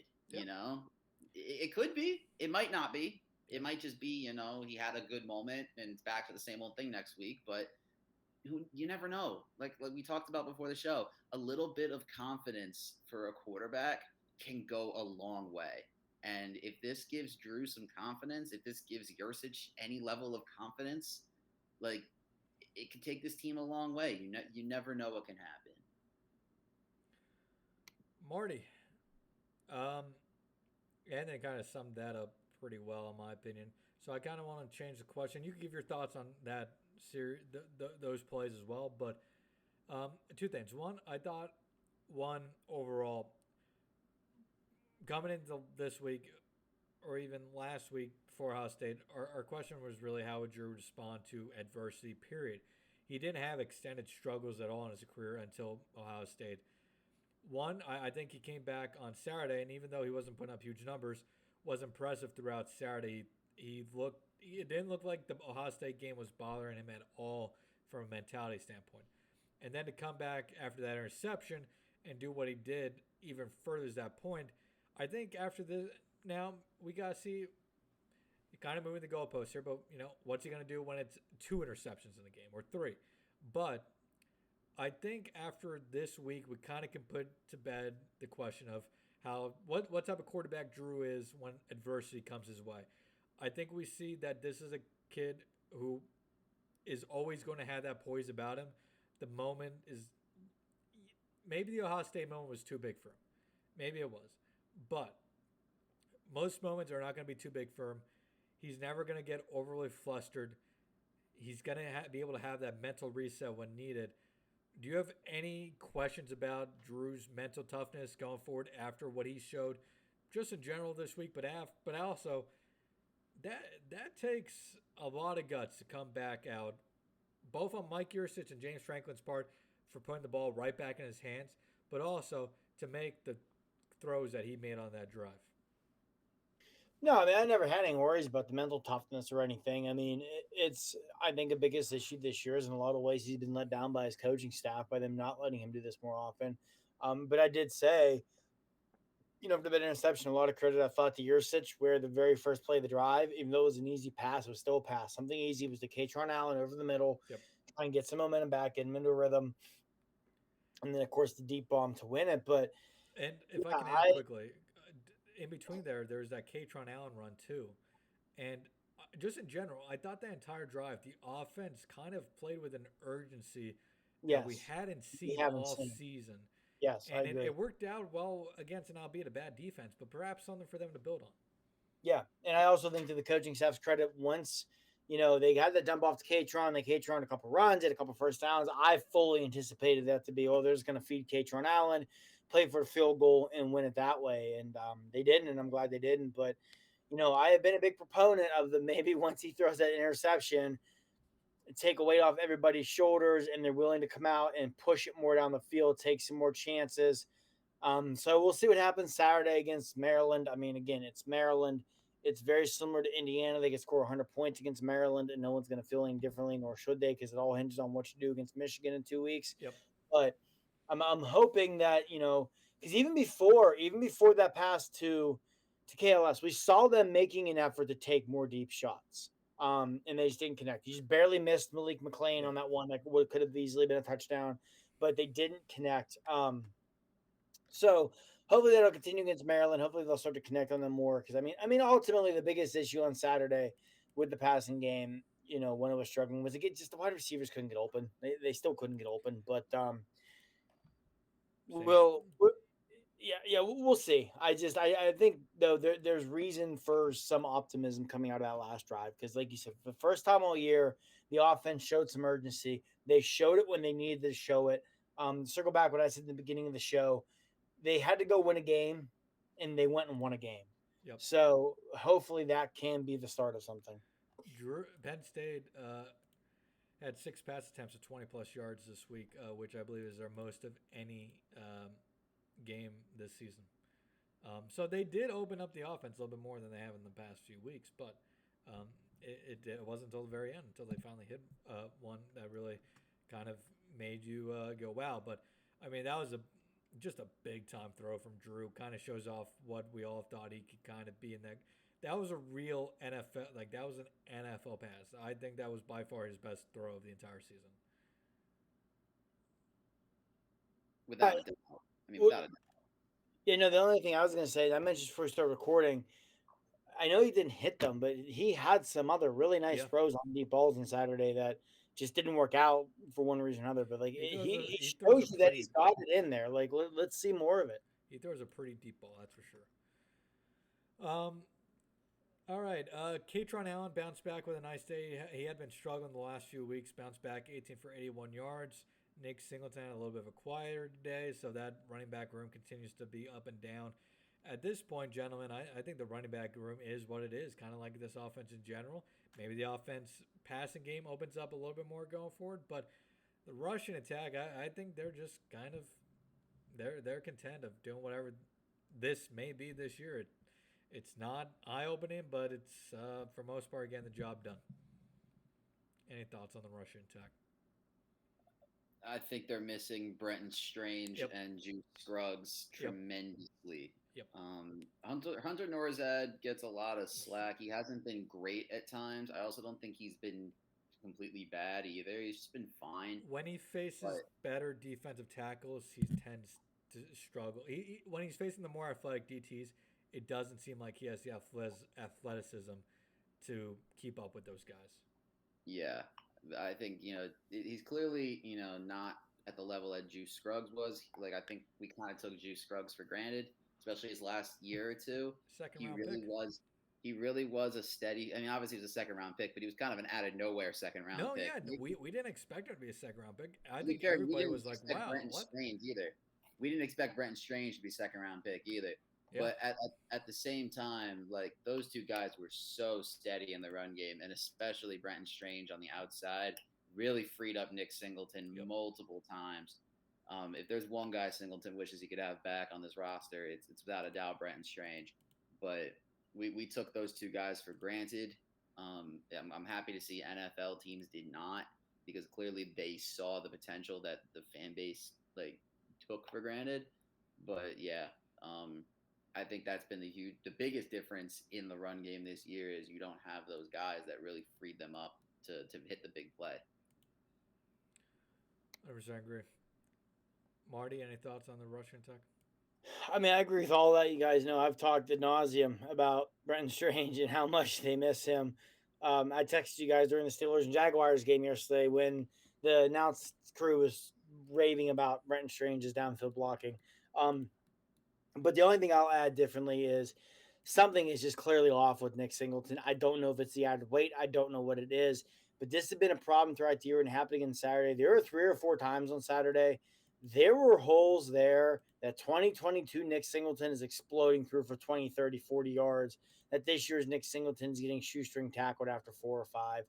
It could be. It might not be. It might just be, he had a good moment and it's back to the same old thing next week. But you never know. Like we talked about before the show, a little bit of confidence for a quarterback can go a long way. And if this gives Drew some confidence, if this gives Yurcich any level of confidence, like, it could take this team a long way. You never know what can happen. Marty, and they kind of summed that up pretty well, in my opinion. So I kind of want to change the question. You can give your thoughts on that series, those plays as well. But 2 things. One, I thought overall, coming into this week or even last week for Ohio State, our question was really how would Drew respond to adversity, period. He didn't have extended struggles at all in his career until Ohio State. One, I think he came back on Saturday, and even though he wasn't putting up huge numbers, was impressive throughout Saturday. It didn't look like the Ohio State game was bothering him at all from a mentality standpoint. And then to come back after that interception and do what he did even furthers that point. I think after this, now we got to see kind of moving the goalposts here, but what's he going to do when it's 2 interceptions in the game or 3? But I think after this week, we kind of can put to bed the question of what type of quarterback Drew is when adversity comes his way. I think we see that this is a kid who is always going to have that poise about him. The moment is maybe the Ohio State moment was too big for him. Maybe it was. But most moments are not going to be too big for him. He's never going to get overly flustered. He's going to be able to have that mental reset when needed. Do you have any questions about Drew's mental toughness going forward after what he showed just in general this week? But also, that takes a lot of guts to come back out, both on Mike Yurcich and James Franklin's part for putting the ball right back in his hands, but also to make the throws that he made on that drive. No, I mean, I never had any worries about the mental toughness or anything. I mean, it's, I think, the biggest issue this year is in a lot of ways he's been let down by his coaching staff by them not letting him do this more often. But I did say, for the interception, a lot of credit I thought to Yurcich, where the very first play of the drive, even though it was an easy pass, it was still a pass. Something easy was to Katron Allen over the middle, try and get some momentum back, get him into a rhythm. and then of course the deep bomb to win it. But And if I yeah, can add quickly, in between there's that Katron Allen run too. And just in general, I thought the entire drive, the offense kind of played with an urgency that we yes, hadn't we seen haven't all seen. season. Yes, I And it, agree. it worked out well against an albeit a bad defense, but perhaps something for them to build on. Yeah, and I also think to the coaching staff's credit, once they had the dump off to Katron, they Katron a couple runs, had a couple first downs. I fully anticipated that to be, they're just going to feed Katron Allen, play for a field goal, and win it that way. And they didn't, and I'm glad they didn't. But I have been a big proponent of the maybe once he throws that interception, take a weight off everybody's shoulders, and they're willing to come out and push it more down the field, take some more chances. So we'll see what happens Saturday against Maryland. I mean, again, it's Maryland. It's very similar to Indiana. They can score 100 points against Maryland, and no one's going to feel any differently, nor should they, because it all hinges on what you do against Michigan in 2 weeks. Yep. But I'm hoping that because even before that pass to KLS, we saw them making an effort to take more deep shots. And they just didn't connect. He just barely missed Malik McLean Yep. on that one that could have easily been a touchdown, but they didn't connect. So hopefully that'll continue against Maryland. Hopefully they'll start to connect on them more. Because I mean, ultimately the biggest issue on Saturday with the passing game, when it was struggling, was just the wide receivers couldn't get open. They still couldn't get open. But Same. we'll see. I think though there's reason for some optimism coming out of that last drive because, like you said, for the first time all year, the offense showed some urgency. They showed it when they needed to show it. Circle back what I said at the beginning of the show, they had to go win a game, and they went and won a game. Yep. So hopefully that can be the start of something. Penn State had 6 pass attempts of 20 plus yards this week, which I believe is their most of any game this season. So they did open up the offense a little bit more than they have in the past few weeks, but it wasn't until the very end until they finally hit one that really kind of made you go wow. But I mean that was just a big time throw from Drew. Kind of shows off what we all thought he could kind of be in that. That was a real NFL, like that was an NFL pass. I think that was by far his best throw of the entire season. Without a doubt. I mean, Well, without a doubt. the only thing I was going to say, I mentioned before we start recording, I know he didn't hit them, but he had some other really nice Yeah, throws on deep balls on Saturday that just didn't work out for one reason or another. But like he he throws a shows you that pretty he's got it in there. Like let's see more of it. he throws a pretty deep ball, that's for sure. All right, Katron Allen bounced back with a nice day. He had been struggling the last few weeks. Bounced back 18 for 81 yards. Nick Singleton had a little bit of a quieter day, so that running back room continues to be up and down. At this point, gentlemen, I think the running back room is what it is, kind of like this offense in general. Maybe the offense passing game opens up a little bit more going forward, but the rushing attack, I think they're just kind of they're content of doing whatever this may be this year. It's not eye opening, but it's for most part getting the job done. Any thoughts on the rushing attack? I think they're missing Brenton Strange Yep. and Juice Scruggs Yep. tremendously. Yep. Hunter Norzad gets a lot of slack. He hasn't been great at times. I also don't think he's been completely bad either. He's just been fine. When he faces But better defensive tackles, he tends to struggle. When he's facing the more athletic DTs, it doesn't seem like he has the athleticism to keep up with those guys. yeah, I think he's clearly not at the level that Juice Scruggs was. Like I think we kind of took Juice Scruggs for granted, especially his last year or two. Second He round really pick. was. He really was a steady. I mean, obviously he was a second round pick, but he was kind of an out of nowhere second round No, pick. yeah, we didn't expect him to be a second round pick. I To be think fair, we everybody didn't was like, expect "Wow, Brenton what?" Strange either. We didn't expect Brenton Strange to be second round pick either. Yeah, But at the same time, like those two guys were so steady in the run game, and especially Brenton Strange on the outside really freed up Nick Singleton yep. multiple times. If there's one guy Singleton wishes he could have back on this roster, it's without a doubt Brenton Strange. But we took those two guys for granted. I'm happy to see NFL teams did not because clearly they saw the potential that the fan base like took for granted. But yeah, I think that's been the biggest difference in the run game this year is you don't have those guys that really freed them up to hit the big play. 100% agree. Marty, any thoughts on the rushing attack? I mean, I agree with all that. You guys know I've talked ad nauseum about Brenton Strange and how much they miss him. I texted you guys during the Steelers and Jaguars game yesterday when the announced crew was raving about Brenton Strange's downfield blocking. Um, but the only thing I'll add differently is something is just clearly off with Nick Singleton. I don't know if it's the added weight. I don't know what it is. But this has been a problem throughout the year and happening on Saturday. There were 3 or 4 times on Saturday. There were holes there that 2022 Nick Singleton is exploding through for 20, 30, 40 yards. That this year's Nick Singleton's getting shoestring tackled after 4 or 5.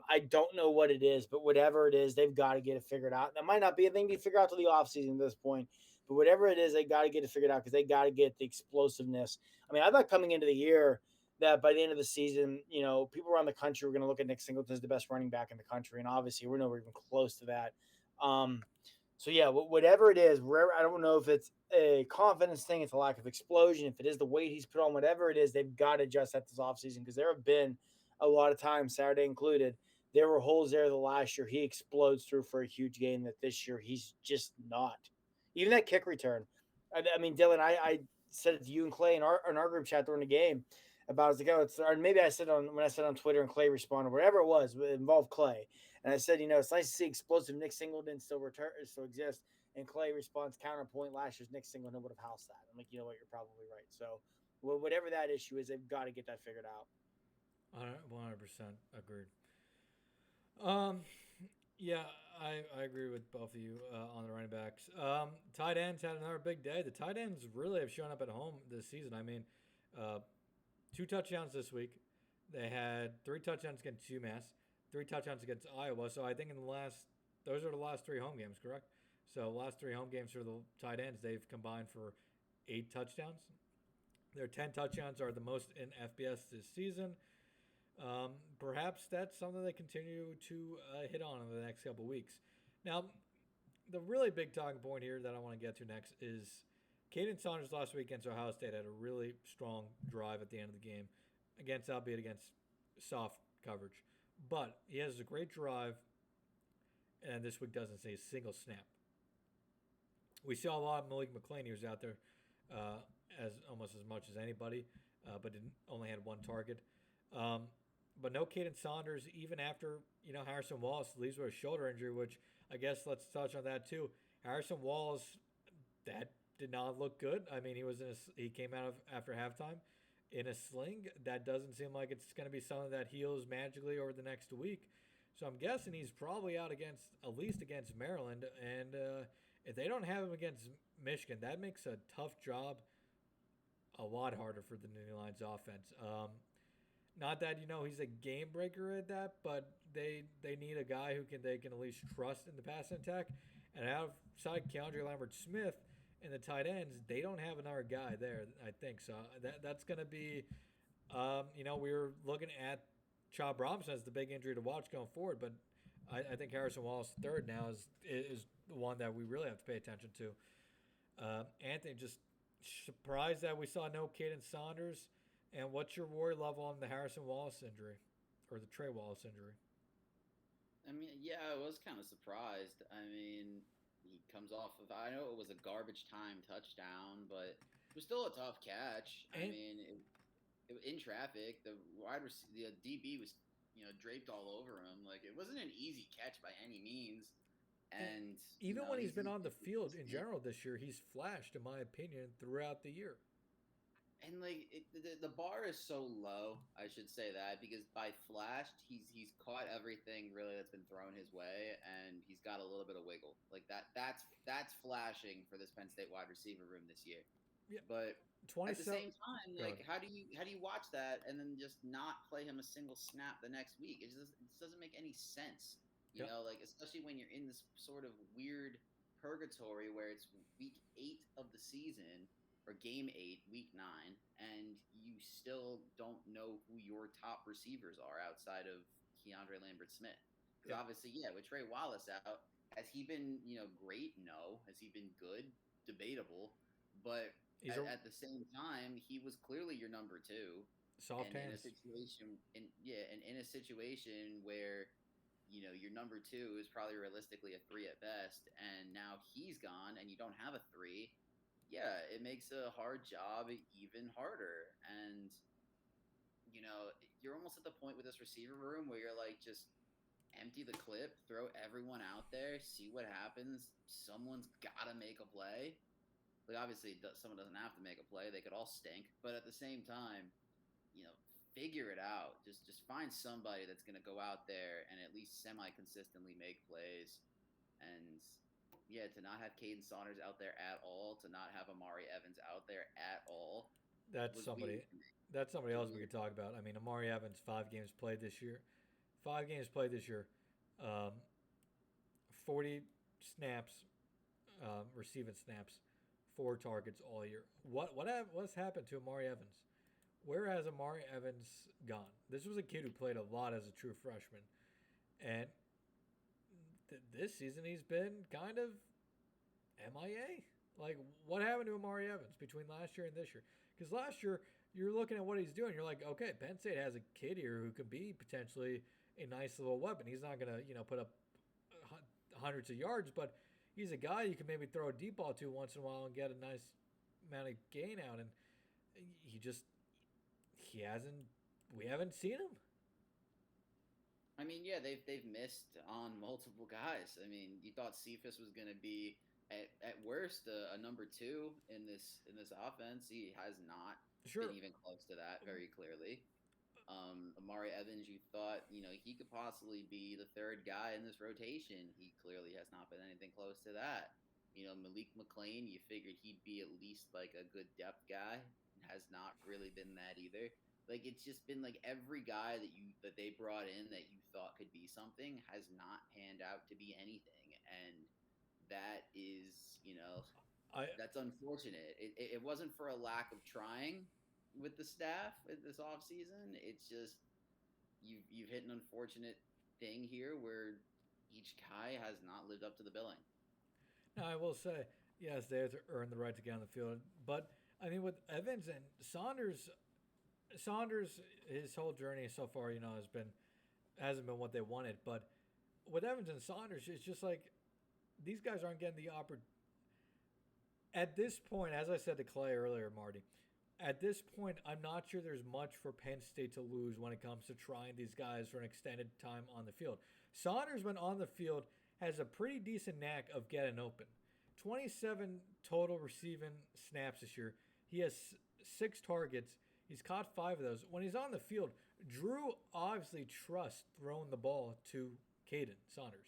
I don't know what it is, but whatever it is, they've got to get it figured out. That might not be a thing to figure out to the offseason at this point. But whatever it is, they got to get it figured out because they got to get the explosiveness. I mean, I thought coming into the year that by the end of the season, people around the country were going to look at Nick Singleton as the best running back in the country, and obviously we're nowhere even close to that. So yeah, whatever it is, wherever, I don't know if it's a confidence thing, it's a lack of explosion, if it is the weight he's put on, whatever it is, they've got to adjust that this offseason because there have been a lot of times, Saturday included, there were holes there the last year he explodes through for a huge game that this year he's just not. Even that kick return. I mean, Dylan, I said it to you and Clay in our group chat during the game about it's like, oh, it's, or maybe I said when I said on Twitter and Clay responded, whatever it was, it involved Clay. And I said, it's nice to see explosive Nick Singleton still exist. And Clay responds counterpoint. Last year's Nick Singleton would have housed that. I'm like, you know what, you're probably right. So, whatever that issue is, they've got to get that figured out. 100% agreed. Um, yeah, I agree with both of you on the running backs. Tight ends had another big day. The tight ends really have shown up at home this season. I mean, uh, 2 touchdowns this week. They had 3 touchdowns against UMass, 3 touchdowns against Iowa. So I think those are the last 3 home games, correct? So last 3 home games for the tight ends, they've combined for 8 touchdowns. Their 10 touchdowns are the most in FBS this season. Perhaps that's something they continue to hit on in the next couple weeks. Now, the really big talking point here that I want to get to next is Caden Saunders last week against Ohio State had a really strong drive at the end of the game albeit against soft coverage. But he has a great drive, and this week doesn't say a single snap. We saw a lot of Malik McClain. He was out there as almost as much as anybody, but only had 1 target. Um, but no Caden Saunders, even after Harrison Wallace leaves with a shoulder injury, which I guess let's touch on that too. Harrison Wallace, that did not look good. I mean, he came out of after halftime in a sling. That doesn't seem like it's going to be something that heals magically over the next week. So I'm guessing he's probably out at least against Maryland. And if they don't have him against Michigan, that makes a tough job a lot harder for the Nittany Lions offense. Not that he's a game breaker at that, but they need a guy they can at least trust in the passing attack. And outside Keandre Lambert-Smith and the tight ends, they don't have another guy there. I think so. That's going to be, we were looking at Chop Robinson as the big injury to watch going forward, but I think Harrison Wallace third now is the one that we really have to pay attention to. Anthony, just surprised that we saw no Caden Saunders. And what's your worry level on the Harrison Wallace injury or the Trey Wallace injury? I mean, yeah, I was kind of surprised. I mean, he comes off of, I know it was a garbage time touchdown, but it was still a tough catch. I mean, in traffic, the DB was, draped all over him. Like, it wasn't an easy catch by any means. And even when he's been on the field in general this year, he's flashed, in my opinion, throughout the year. And the bar is so low, I should say that, because by flashed, he's caught everything really that's been thrown his way, and he's got a little bit of wiggle like that. That's flashing for this Penn State wide receiver room this year. Yeah. But at the same time, how do you watch that and then just not play him a single snap the next week? It doesn't make any sense. You know, especially when you're in this sort of weird purgatory where it's week 8 of the season. Or game 8, week 9, and you still don't know who your top receivers are outside of Keandre Lambert-Smith. Because obviously, with Trey Wallace out, has he been, great? No. Has he been good? Debatable. But at the same time, he was clearly your number 2. Soft hands. In a situation, in a situation where your number two is probably realistically a three at best, and now he's gone, and you don't have a three. Yeah, it makes a hard job even harder. And you're almost at the point with this receiver room where you're like, just empty the clip, throw everyone out there, see what happens. Someone's got to make a play. Like, obviously, someone doesn't have to make a play. They could all stink. But at the same time, figure it out. Just find somebody that's going to go out there and at least semi-consistently make plays. And, yeah, to not have Caden Saunders out there at all, to not have Amari Evans out there at all. That's somebody. That's somebody else we could talk about. I mean, Amari Evans, 5 games played this year. 40 snaps, receiving snaps, 4 targets all year. What's happened to Amari Evans? Where has Amari Evans gone? This was a kid who played a lot as a true freshman, and this season he's been kind of MIA. Like, what happened to Amari Evans between last year and this year? Because last year, you're looking at what he's doing. You're like, okay, Penn State has a kid here who could be potentially a nice little weapon. He's not going to, put up hundreds of yards, but he's a guy you can maybe throw a deep ball to once in a while and get a nice amount of gain out. And we haven't seen him. I mean, yeah, they've missed on multiple guys. I mean, you thought Cephas was going to be at worst a number 2 in this offense. He has not been even close to that very clearly. Amari Evans, you thought he could possibly be the 3rd guy in this rotation. He clearly has not been anything close to that. Malik McLean, you figured he'd be at least like a good depth guy. Has not really been that either. Like, it's just been like every guy that they brought in that you thought could be something has not panned out to be anything, and that is that's unfortunate. It wasn't for a lack of trying with the staff this offseason. It's just you've hit an unfortunate thing here where each guy has not lived up to the billing. Now, I will say, yes, they have to earn the right to get on the field, but I mean, with Evans and Saunders, his whole journey so far, hasn't been what they wanted. But with Evans and Saunders, it's just like these guys aren't getting the opportunity. At this point, as I said to Clay earlier, Marty, at this point, I'm not sure there's much for Penn State to lose when it comes to trying these guys for an extended time on the field. Saunders, when on the field, has a pretty decent knack of getting open. 27 total receiving snaps this year. He has 6 targets. He's caught 5 of those. When he's on the field, Drew obviously trusts throwing the ball to Caden Saunders.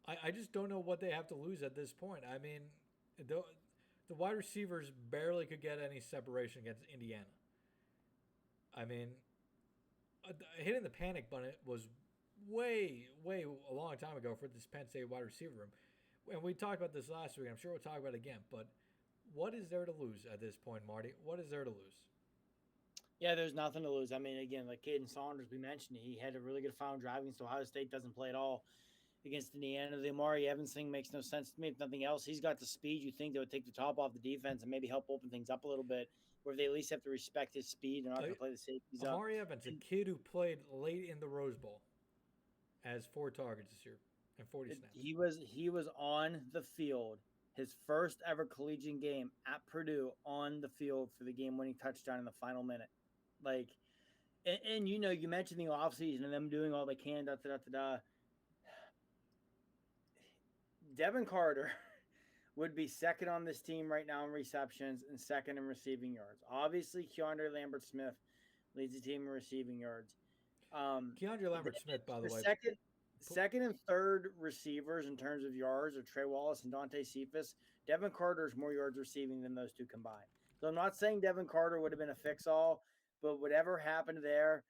I just don't know what they have to lose at this point. I mean, the wide receivers barely could get any separation against Indiana. I mean, hitting the panic button was way a long time ago for this Penn State wide receiver room. And we talked about this last week. I'm sure we'll talk about it again. But what is there to lose at this point, Marty? What is there to lose? Yeah, there's nothing to lose. I mean, again, like Caden Saunders, we mentioned, he had a really good final drive against Ohio State, doesn't play at all against Indiana. The Amari Evans thing makes no sense to me. If nothing else, he's got the speed. You think that would take the top off the defense and maybe help open things up a little bit, where they at least have to respect his speed. They're not going to play the safeties up. Amari Evans, a kid who played late in the Rose Bowl, has 4 targets this year and 40 snaps. He was on the field, his first ever collegiate game at Purdue, on the field for the game-winning touchdown in the final minute. Like, and you mentioned the offseason and them doing all they can, Devin Carter would be second on this team right now in receptions and second in receiving yards. Obviously, Keandre Lambert-Smith leads the team in receiving yards. Keandre Lambert-Smith, by the way. Second and third receivers in terms of yards are Trey Wallace and Dante Cephas. Devin Carter is more yards receiving than those two combined. So I'm not saying Devin Carter would have been a fix-all, but whatever happened there,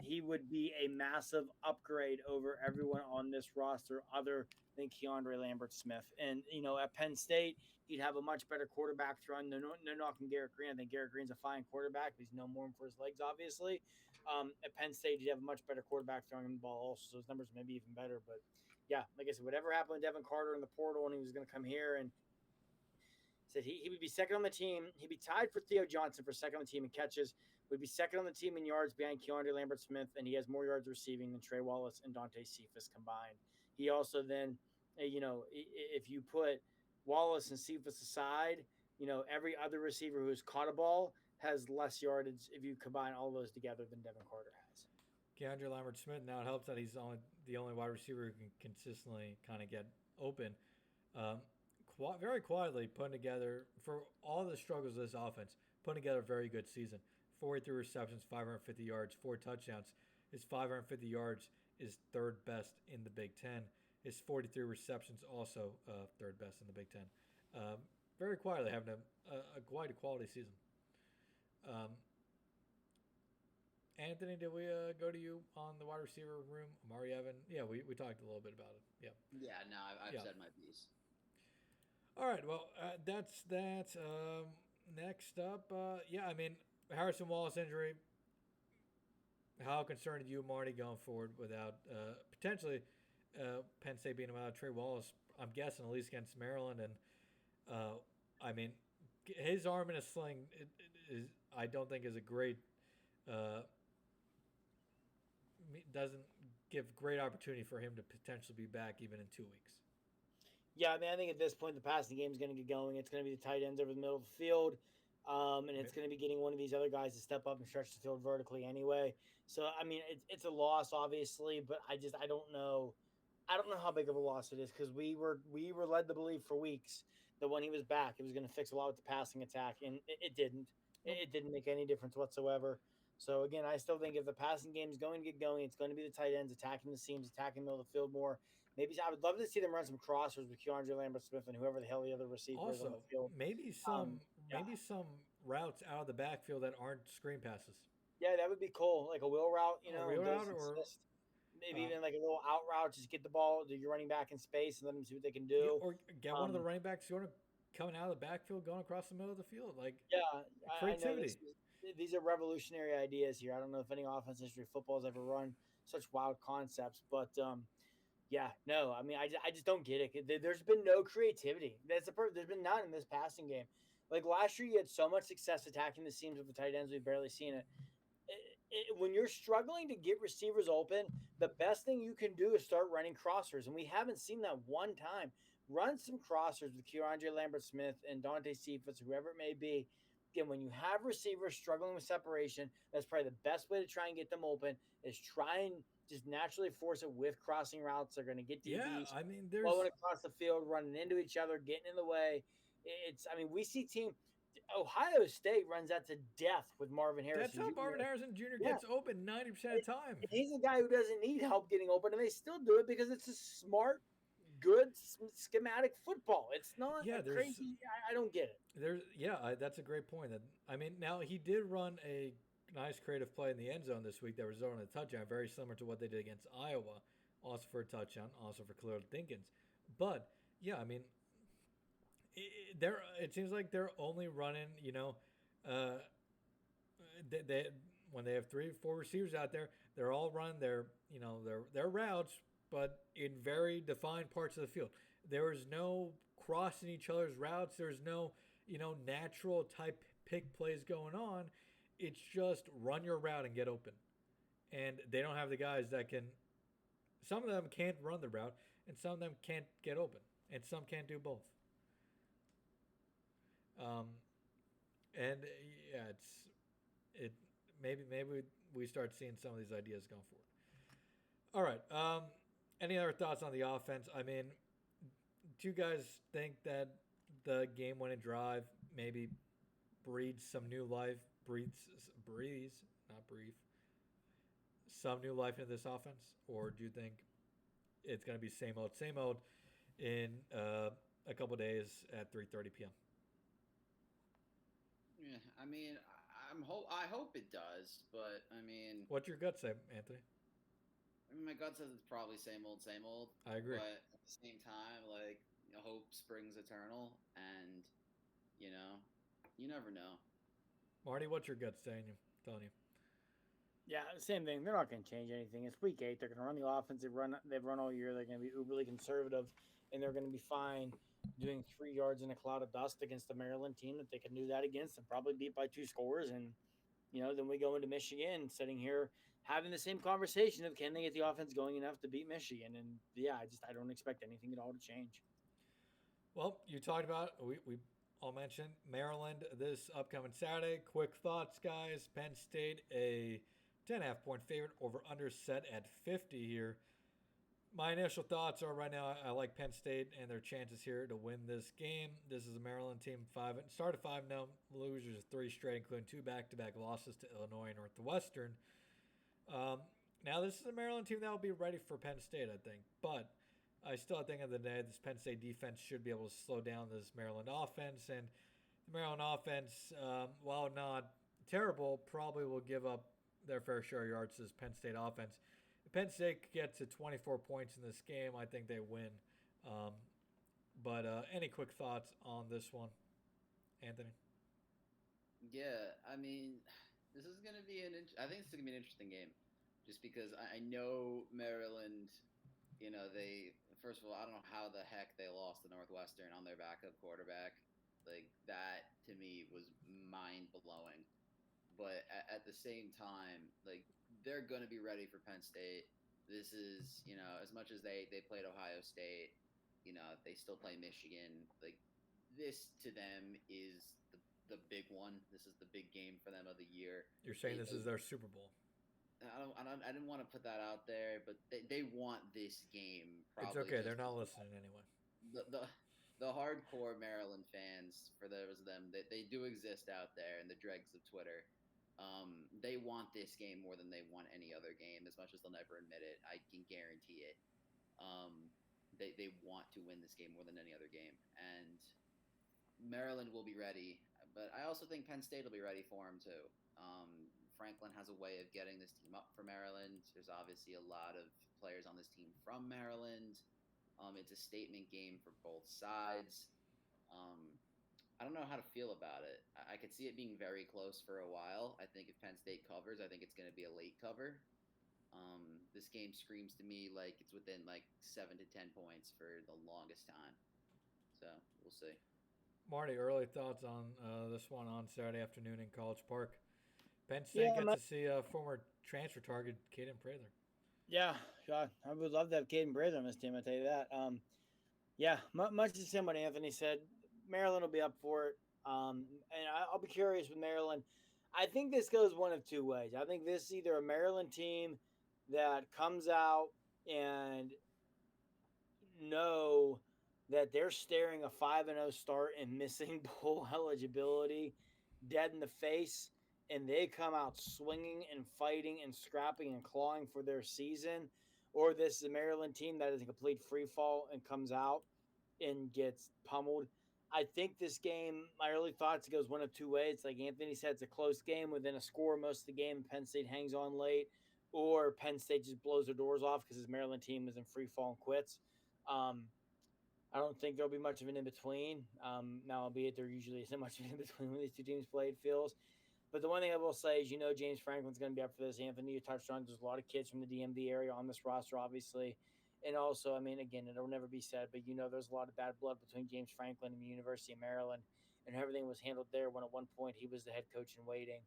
he would be a massive upgrade over everyone on this roster other than Keandre Lambert-Smith. And, at Penn State, he'd have a much better quarterback throwing. They're knocking Garrett Green. I think Garrett Green's a fine quarterback, but he's no more for his legs, obviously. At Penn State, he'd have a much better quarterback throwing him the ball also, so his numbers may be even better. But, yeah, like I said, whatever happened to Devin Carter in the portal when he was going to come here, and said he would be second on the team. He'd be tied for Theo Johnson for second on the team in catches, would be second on the team in yards behind Keandre Lambert-Smith, and he has more yards receiving than Trey Wallace and Dante Cephas combined. He also then, if you put Wallace and Cephas aside, every other receiver who has caught a ball has less yardage if you combine all those together than Devin Carter has. Keandre Lambert-Smith, now it helps that he's the only wide receiver who can consistently kind of get open. Very quietly putting together, for all the struggles of this offense, putting together a very good season. 43 receptions, 550 yards, 4 touchdowns. His 550 yards is third best in the Big Ten. His 43 receptions also third best in the Big Ten. Very quietly having quite a quality season. Anthony, did we go to you on the wide receiver room? Amari Evan? Yeah, we talked a little bit about it. Yeah. Yeah, no, I've said my piece. All right, well, that's that. Next up, Harrison Wallace injury. How concerned are you, Marty, going forward without potentially Penn State being without Trey Wallace? I'm guessing at least against Maryland, and his arm in a sling I don't think is a great. Doesn't give great opportunity for him to potentially be back even in 2 weeks. Yeah, I think at this point the passing game is going to get going. It's going to be the tight ends over the middle of the field, and it's going to be getting one of these other guys to step up and stretch the field vertically anyway. So it's a loss obviously, but I don't know. I don't know how big of a loss it is because we were led to believe for weeks that when he was back, it was going to fix a lot with the passing attack, and it didn't. It didn't make any difference whatsoever. So again, I still think if the passing game is going to get going, it's going to be the tight ends attacking the seams, attacking the middle of the field more. Maybe I would love to see them run some crossers with Keandre Lambert-Smith and whoever the hell the other receiver is on the field. Maybe some routes out of the backfield that aren't screen passes. Yeah, that would be cool, like a wheel route, a wheel route, or maybe even like a little out route. Just get the ball to your running back in space and let them see what they can do. Or get one of the running backs coming out of the backfield, going across the middle of the field, like creativity. These are revolutionary ideas here. I don't know if any offense history of football has ever run such wild concepts, but I just don't get it. There's been no creativity. There's been none in this passing game. Like last year, you had so much success attacking the seams with the tight ends. We've barely seen it. When you're struggling to get receivers open, the best thing you can do is start running crossers, and we haven't seen that one time. Run some crossers with Keandre Lambert-Smith and Dante Cephas, whoever it may be. Again, when you have receivers struggling with separation, that's probably the best way to try and get them open is try and just naturally force it with crossing routes. They're going to get DBs. Yeah, there's flowing across the field, running into each other, getting in the way. We see Ohio State runs that to death with Marvin Harrison. That's how Marvin Harrison Jr. gets open 90% of the time. He's a guy who doesn't need help getting open, and they still do it because it's a smart, good schematic football. It's not crazy. I don't get it. That's a great point. Now he did run a nice creative play in the end zone this week that resulted in a touchdown, very similar to what they did against Iowa, also for a touchdown, also for Khalil Dinkins. But it seems like they're only running, when they have 3 or 4 receivers out there, they're all running their routes, but in very defined parts of the field. There is no crossing each other's routes. There's no, natural type pick plays going on. It's just run your route and get open. And they don't have the guys that can. Some of them can't run the route, and some of them can't get open, and some can't do both. Maybe we start seeing some of these ideas going forward. All right. Any other thoughts on the offense? Do you guys think that the game-winning drive maybe breathes some new life? Some new life into this offense? Or do you think it's going to be same old in a couple days at 3:30 p.m.? Yeah, I hope it does, but what's your gut say, Anthony? My gut says it's probably same old. I agree. But at the same time, hope springs eternal, and you never know. Marty, what's your gut telling you? Yeah, same thing. They're not going to change anything. It's week 8. They're going to run the offense. They've run all year. They're going to be uberly conservative, and they're going to be fine doing 3 yards in a cloud of dust against the Maryland team that they can do that against and probably beat by 2 scores. And then we go into Michigan sitting here having the same conversation of can they get the offense going enough to beat Michigan? And yeah, I don't expect anything at all to change. Well, you talked about we all mentioned Maryland this upcoming Saturday. Quick thoughts, guys. Penn State a 10.5 point favorite, over under set at 50 here. My initial thoughts are right now I like Penn State and their chances here to win this game. This is a Maryland team started 5-0, losers 3 straight, including 2 back-to-back losses to Illinois and Northwestern. Now this is a Maryland team that will be ready for Penn State, I think, but I still think at the end of the day this Penn State defense should be able to slow down this Maryland offense, and the Maryland offense, while not terrible, probably will give up their fair share of yards to this Penn State offense. If Penn State gets to 24 points in this game, I think they win. But any quick thoughts on this one, Anthony? Yeah, I mean, this is going to be I think this is going to be an interesting game, just because I know Maryland, they, first of all, I don't know how the heck they lost to Northwestern on their backup quarterback. Like, that to me was mind-blowing. But at the same time, like, they're going to be ready for Penn State. This is, as much as they played Ohio State, they still play Michigan. Like, this to them is the big one. This is the big game for them of the year. You're saying this is their Super Bowl. I didn't want to put that out there, but they want this game. Probably it's okay. They're not listening anyway. The hardcore Maryland fans, for those of them, they do exist out there in the dregs of Twitter. They want this game more than they want any other game, as much as they'll never admit it. I can guarantee it. They want to win this game more than any other game, and Maryland will be ready. But I also think Penn State will be ready for them too. Franklin has a way of getting this team up for Maryland. There's obviously a lot of players on this team from Maryland. It's a statement game for both sides. I don't know how to feel about it. I could see it being very close for a while. I think if Penn State covers, I think it's going to be a late cover. This game screams to me like it's within like 7 to 10 points for the longest time. So we'll see. Marty, early thoughts on this one on Saturday afternoon in College Park. Penn State gets to see a former transfer target, Caden Prather. Yeah, God, I would love to have Caden Prather on this team, I'll tell you that. Yeah, much the same what Anthony said. Maryland will be up for it. And I'll be curious with Maryland. I think this goes one of two ways. I think this is either a Maryland team that comes out and know that they're staring a 5-0 start and missing bowl eligibility dead in the face, and they come out swinging and fighting and scrapping and clawing for their season, or this is a Maryland team that is a complete free fall and comes out and gets pummeled. I think this game, my early thoughts, it goes one of two ways. Like Anthony said, it's a close game within a score most of the game. Penn State hangs on late, or Penn State just blows their doors off because his Maryland team is in free fall and quits. I don't think there'll be much of an in-between. Now, albeit there usually isn't much of an in-between when these two teams play, it feels. But the one thing I will say is, James Franklin's going to be up for this. Anthony, you touched on, there's a lot of kids from the DMV area on this roster, obviously. And also, I mean, again, it'll never be said, but there's a lot of bad blood between James Franklin and the University of Maryland, and everything was handled there when at one point he was the head coach in waiting.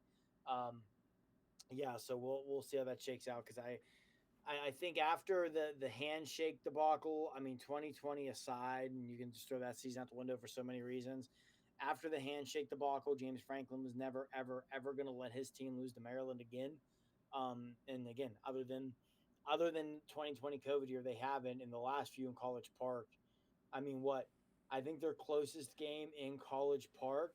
So we'll see how that shakes out, because I think after the handshake debacle, I mean, 2020 aside, and you can just throw that season out the window for so many reasons. After the handshake debacle, James Franklin was never, ever, ever going to let his team lose to Maryland again. And again, other than 2020 COVID year, they haven't in the last few in College Park. I mean, I think their closest game in College Park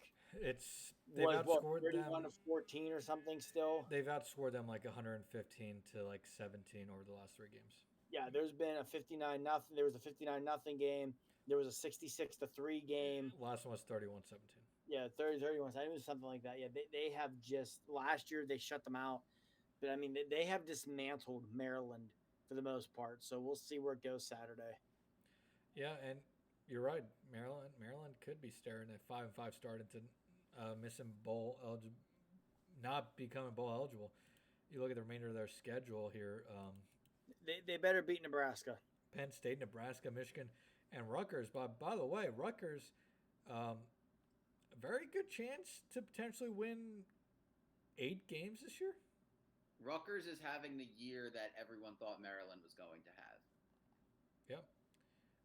they've outscored 31 them to 14 or something still. They've outscored them like 115 to like 17 over the last 3 games. Yeah, there's been a 59-0. There was a 59-0 game. There was a 66-3 game. Last one was 31-17. Yeah, 30-31. I think it was something like that. Yeah, they have just last year they shut them out. But I mean, they have dismantled Maryland for the most part. So we'll see where it goes Saturday. Yeah, and you're right. Maryland could be staring at 5-5 start into missing bowl eligible, not becoming bowl eligible. You look at the remainder of their schedule here. They better beat Nebraska. Penn State, Nebraska, Michigan, and Rutgers. But by the way, Rutgers, a very good chance to potentially win 8 games this year. Rutgers is having the year that everyone thought Maryland was going to have. Yep.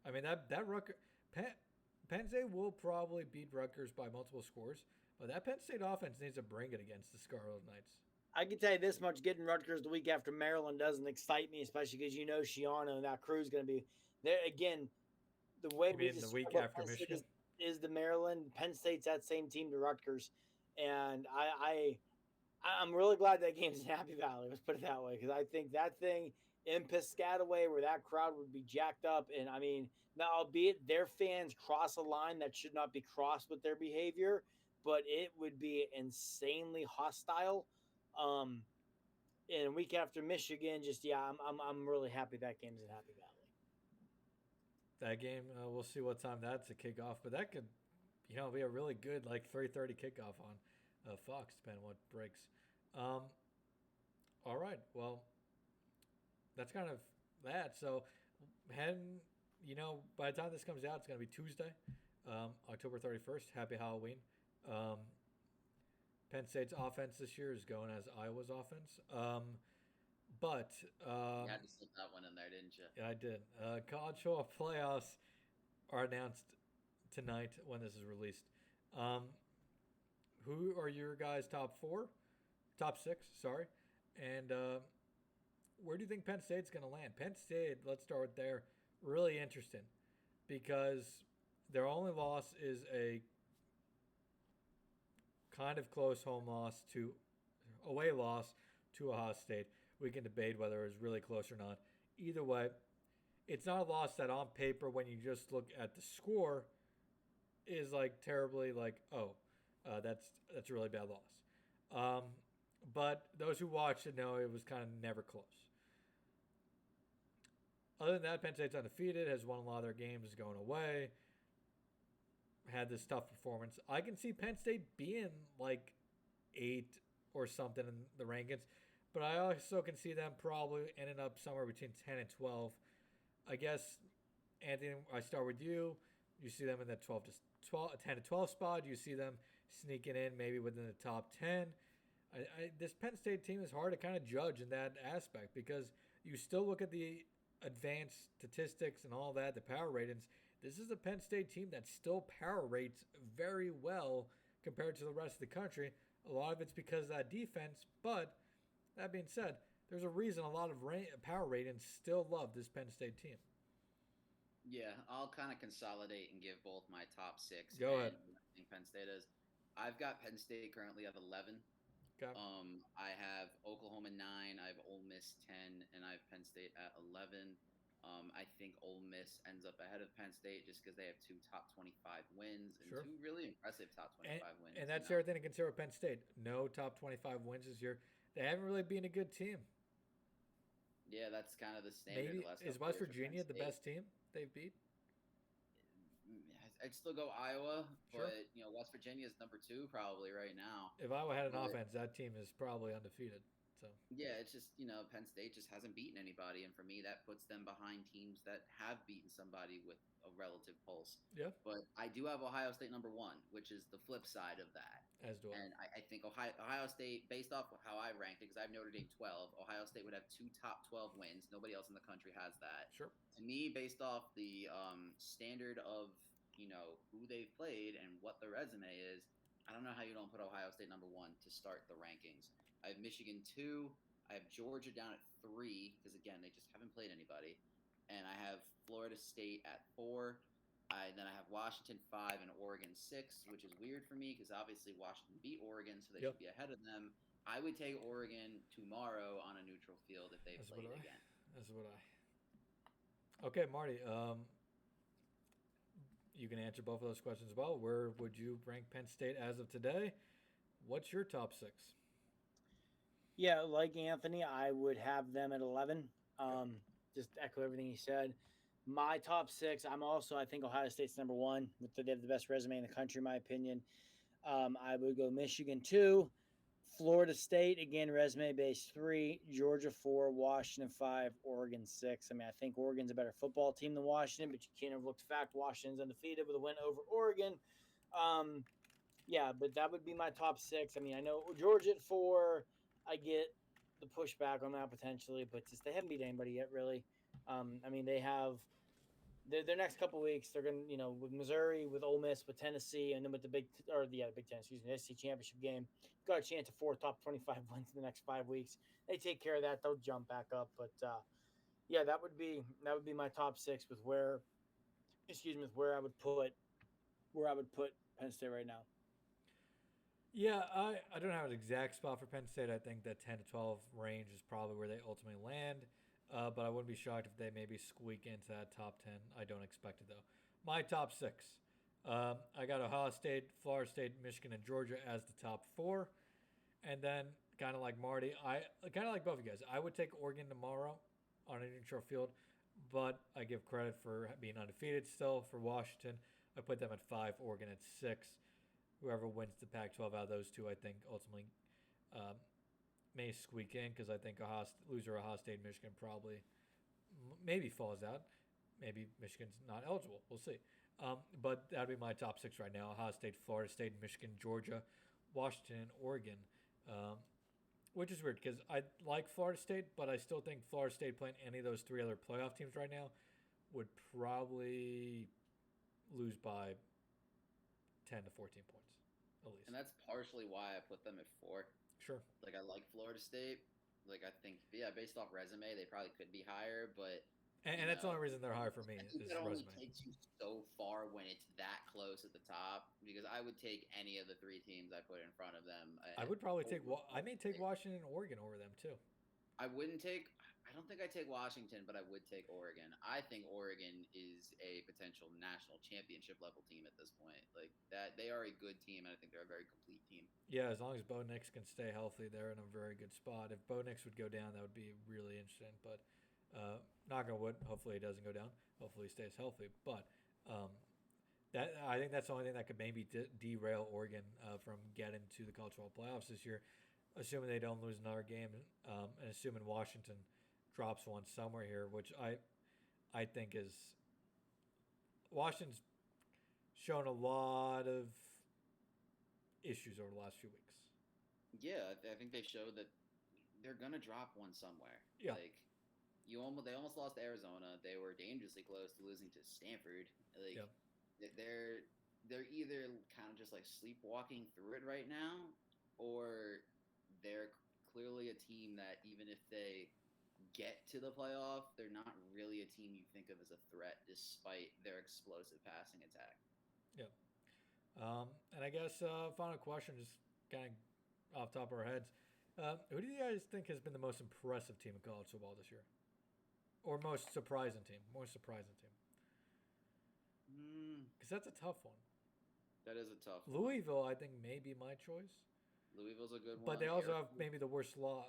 I mean that Rutgers Penn State will probably beat Rutgers by multiple scores, but that Penn State offense needs to bring it against the Scarlet Knights. I can tell you this much: getting Rutgers the week after Maryland doesn't excite me, especially because Shiano and that crew is going to be there again. The way You we mean the describe week what after Penn State Michigan? is the Maryland. Penn State's that same team to Rutgers, and I'm really glad that game's in Happy Valley. Let's put it that way, because I think that thing in Piscataway, where that crowd would be jacked up, and I mean, now albeit their fans cross a line that should not be crossed with their behavior, but it would be insanely hostile. Um, and week after Michigan, just I'm really happy that game's in Happy Valley. That game, we'll see what time that's a kickoff, but that could, be a really good like 3:30 kickoff on Fox, depending on what breaks. All right, well, that's kind of that. So, heading, by the time this comes out, it's going to be Tuesday, October 31st. Happy Halloween. Penn State's offense this year is going as Iowa's offense. But You had to slip that one in there, didn't you? yeah, I did. College football playoffs are announced tonight when this is released. Who are your guys' top 6? Sorry, and where do you think Penn State's going to land? Penn State, let's start with there. Really interesting because their only loss is a kind of close away loss to Ohio State. We can debate whether it was really close or not. Either way, it's not a loss that on paper, when you just look at the score, is like terribly like, that's a really bad loss. But those who watched it know it was kind of never close. Other than that, Penn State's undefeated, has won a lot of their games going away, had this tough performance. I can see Penn State being like 8 or something in the rankings, but I also can see them probably ending up somewhere between 10 and 12. I guess, Anthony, I start with you. You see them in that 10 to 12 spot. You see them sneaking in maybe within the top 10. This Penn State team is hard to kind of judge in that aspect because you still look at the advanced statistics and all that, the power ratings. This is a Penn State team that still power rates very well compared to the rest of the country. A lot of it's because of that defense, but that being said, there's a reason a lot of power ratings still love this Penn State team. Yeah, I'll kind of consolidate and give both my top 6. Go ahead. I think Penn State is. I've got Penn State currently at 11. Okay. I have Oklahoma 9. I have Ole Miss 10, and I have Penn State at 11. I think Ole Miss ends up ahead of Penn State just because they have 2 top 25 wins and Sure. 2 really impressive top 25 wins. And that's everything to consider with Penn State. No top 25 wins this year. They haven't really been a good team. Yeah, that's kind of the standard. Maybe is West Virginia the best team they've beat? I'd still go Iowa, Sure. but West Virginia is number 2 probably right now. If Iowa had an offense, that team is probably undefeated. So yeah, it's just Penn State just hasn't beaten anybody, and for me, that puts them behind teams that have beaten somebody with a relative pulse. yeah, But I do have Ohio State number 1, which is the flip side of that. as do I. And I think Ohio State, based off of how I ranked it, because I have Notre Dame 12, Ohio State would have 2 top 12 wins. Nobody else in the country has that. Sure. To me, based off the standard of who they've played and what the resume is, I don't know how you don't put Ohio State number 1 to start the rankings. I have Michigan 2. I have Georgia down at 3 because again they just haven't played anybody, and I have Florida State at 4. Then I have Washington 5 and Oregon 6, which is weird for me because obviously Washington beat Oregon, so they should be ahead of them. I would take Oregon tomorrow on a neutral field if they played again. That's what I. Okay, Marty. You can answer both of those questions well. Where would you rank Penn State as of today? What's your top 6? Yeah, like Anthony, I would have them at 11. Just echo everything he said. My top 6, I think Ohio State's number 1. They have the best resume in the country, in my opinion. I would go Michigan 2, Florida State, again, resume base 3, Georgia 4, Washington 5, Oregon 6. I mean, I think Oregon's a better football team than Washington, but you can't overlook the fact Washington's undefeated with a win over Oregon. Yeah, but that would be my top six. I mean, I know Georgia at 4. I get the pushback on that potentially, but just they haven't beat anybody yet, really. I mean, they have their next couple weeks. They're gonna, with Missouri, with Ole Miss, with Tennessee, and then with the Big Ten, excuse me, the SEC championship game. Got a chance at 4 top 25 wins in the next 5 weeks. They take care of that, they'll jump back up. But yeah, that would be my top six with where, excuse me, with where I would put Penn State right now. Yeah, I don't have an exact spot for Penn State. I think that 10 to 12 range is probably where they ultimately land. But I wouldn't be shocked if they maybe squeak into that top 10. I don't expect it, though. My top six. I got Ohio State, Florida State, Michigan, and Georgia as the top four. And then, kind of like Marty, I kind of like both of you guys. I would take Oregon tomorrow on a neutral field, but I give credit for being undefeated still for Washington. I put them at 5, Oregon at 6. Whoever wins the Pac-12 out of those two, I think ultimately um, may squeak in because I think loser Ohio State, Michigan probably maybe falls out. Maybe Michigan's not eligible. We'll see. But that'd be my top 6 right now: Ohio State, Florida State, Michigan, Georgia, Washington, and Oregon. Um, which is weird because I like Florida State, but I still think Florida State playing any of those 3 other playoff teams right now would probably lose by 10 to 14 points, at least. And that's partially why I put them at 4. Sure. Like, I like Florida State. Like, I think, yeah, based off resume, they probably could be higher, but And that's the only reason they're higher for me I think is that only resume. takes you so far when it's that close at the top. Because I would take any of the 3 teams I put in front of them. I would probably take. I may take State. Washington and Oregon over them too. I wouldn't take. I don't think I'd take Washington, but I would take Oregon. I think Oregon is a potential national championship level team at this point. Like that, they are a good team, and I think they're a very complete team. Yeah, as long as Bo Nix can stay healthy, they're in a very good spot. If Bo Nix would go down, that would be really interesting. But knock on wood, hopefully he doesn't go down. Hopefully he stays healthy. But that I think that's the only thing that could maybe derail Oregon from getting to the college football playoffs this year, assuming they don't lose another game, and assuming Washington drops one somewhere here, which I think is Washington's shown a lot of issues over the last few weeks. Yeah, I think they showed that they're gonna drop one somewhere. Yeah. Like they almost lost to Arizona. They were dangerously close to losing to Stanford. Like Yep. they're either kind of just like sleepwalking through it right now, or they're clearly a team that even if they get to the playoff, they're not really a team you think of as a threat despite their explosive passing attack. Yeah. And I guess final question, just kind of off the top of our heads. Who do you guys think has been the most impressive team in college football this year? Or most surprising team? Most surprising team? Because that's a tough one. That is a tough one. Louisville, I think, may be my choice. Louisville's a good one. But they also have maybe the worst loss,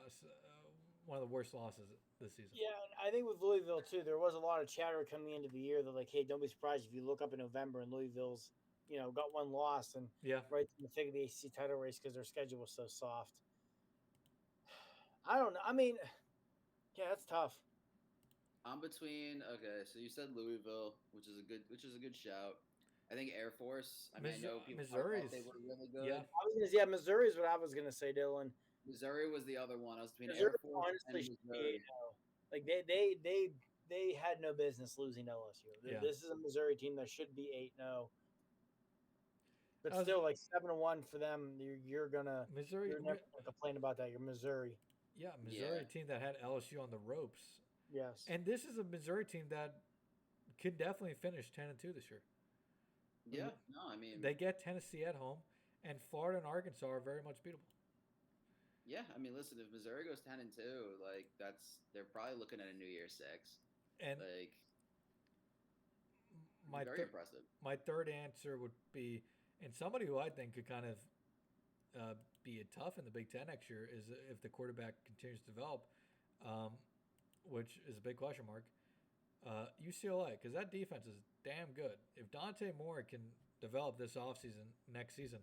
one of the worst losses this season. Yeah, and I think with Louisville too, there was a lot of chatter coming into the year that like, hey, don't be surprised if you look up in November and Louisville's, got one loss and Yeah. right in the thick of the ACC title race because their schedule was so soft. I don't know. I mean, yeah, that's tough. I'm between. Okay, so you said Louisville, which is a good shout. I think Air Force. I mean, I know people thought they were really good. Yeah. I was gonna say, Missouri is what I was gonna say, Dylan. Missouri was the other one. I was between Missouri Air Force honestly and Missouri. like they had no business losing to LSU. Yeah. This is a Missouri team that should be 8-0. But still, like 7-1 for them, you're gonna Missouri. You're never gonna complain about that. You're Missouri. Yeah, Missouri team that had LSU on the ropes. Yes. And this is a Missouri team that could definitely finish 10-2 this year. Yeah, no, I mean they get Tennessee at home, and Florida and Arkansas are very much beatable. Yeah, I mean, listen, if Missouri goes 10-2, like they're probably looking at a New Year's 6, and like my very impressive. My third answer would be, and somebody who I think could kind of be tough in the Big Ten next year is if the quarterback continues to develop, which is a big question mark. UCLA, because that defense is damn good. If Dante Moore can develop this offseason, next season,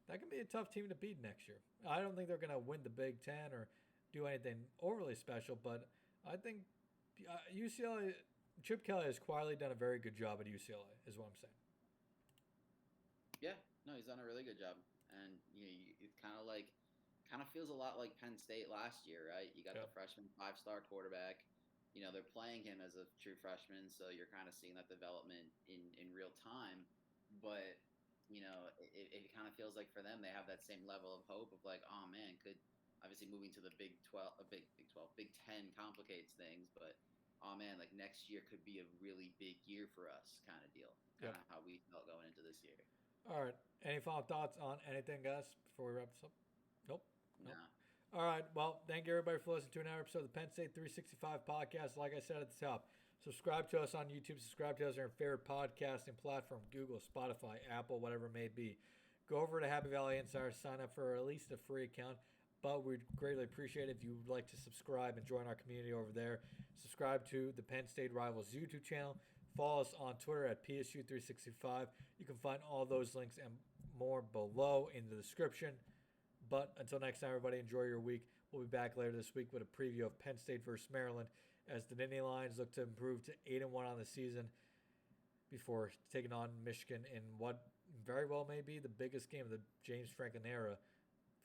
that can be a tough team to beat next year. I don't think they're going to win the Big Ten or do anything overly special, but I think UCLA, Chip Kelly has quietly done a very good job at UCLA, is what I'm saying. Yeah, no, he's done a really good job. And it kind of feels a lot like Penn State last year, right? You got the freshman 5-star quarterback. They're playing him as a true freshman, so you're kind of seeing that development in real time. But it kind of feels like for them they have that same level of hope of like, oh man, could obviously moving to the Big 12, Big 12, Big 10 complicates things, but oh man, like next year could be a really big year for us, kind of deal. Kind of how we felt going into this year. All right. Any final thoughts on anything, guys, before we wrap this up? Nope. No. All right. Well, thank you everybody for listening to another episode of the Penn State 365 podcast. Like I said at the top, subscribe to us on YouTube. Subscribe to us on your favorite podcasting platform, Google, Spotify, Apple, whatever it may be. Go over to Happy Valley Insider, sign up for at least a free account. But we'd greatly appreciate it if you would like to subscribe and join our community over there. Subscribe to the Penn State Rivals YouTube channel. Follow us on Twitter at PSU365. You can find all those links and more below in the description. But until next time, everybody, enjoy your week. We'll be back later this week with a preview of Penn State versus Maryland as the Nittany Lions look to improve to 8-1 on the season before taking on Michigan in what very well may be the biggest game of the James Franklin era.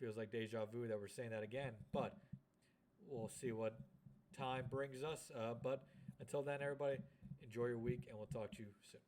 Feels like deja vu that we're saying that again, but we'll see what time brings us. But until then, everybody, enjoy your week, and we'll talk to you soon.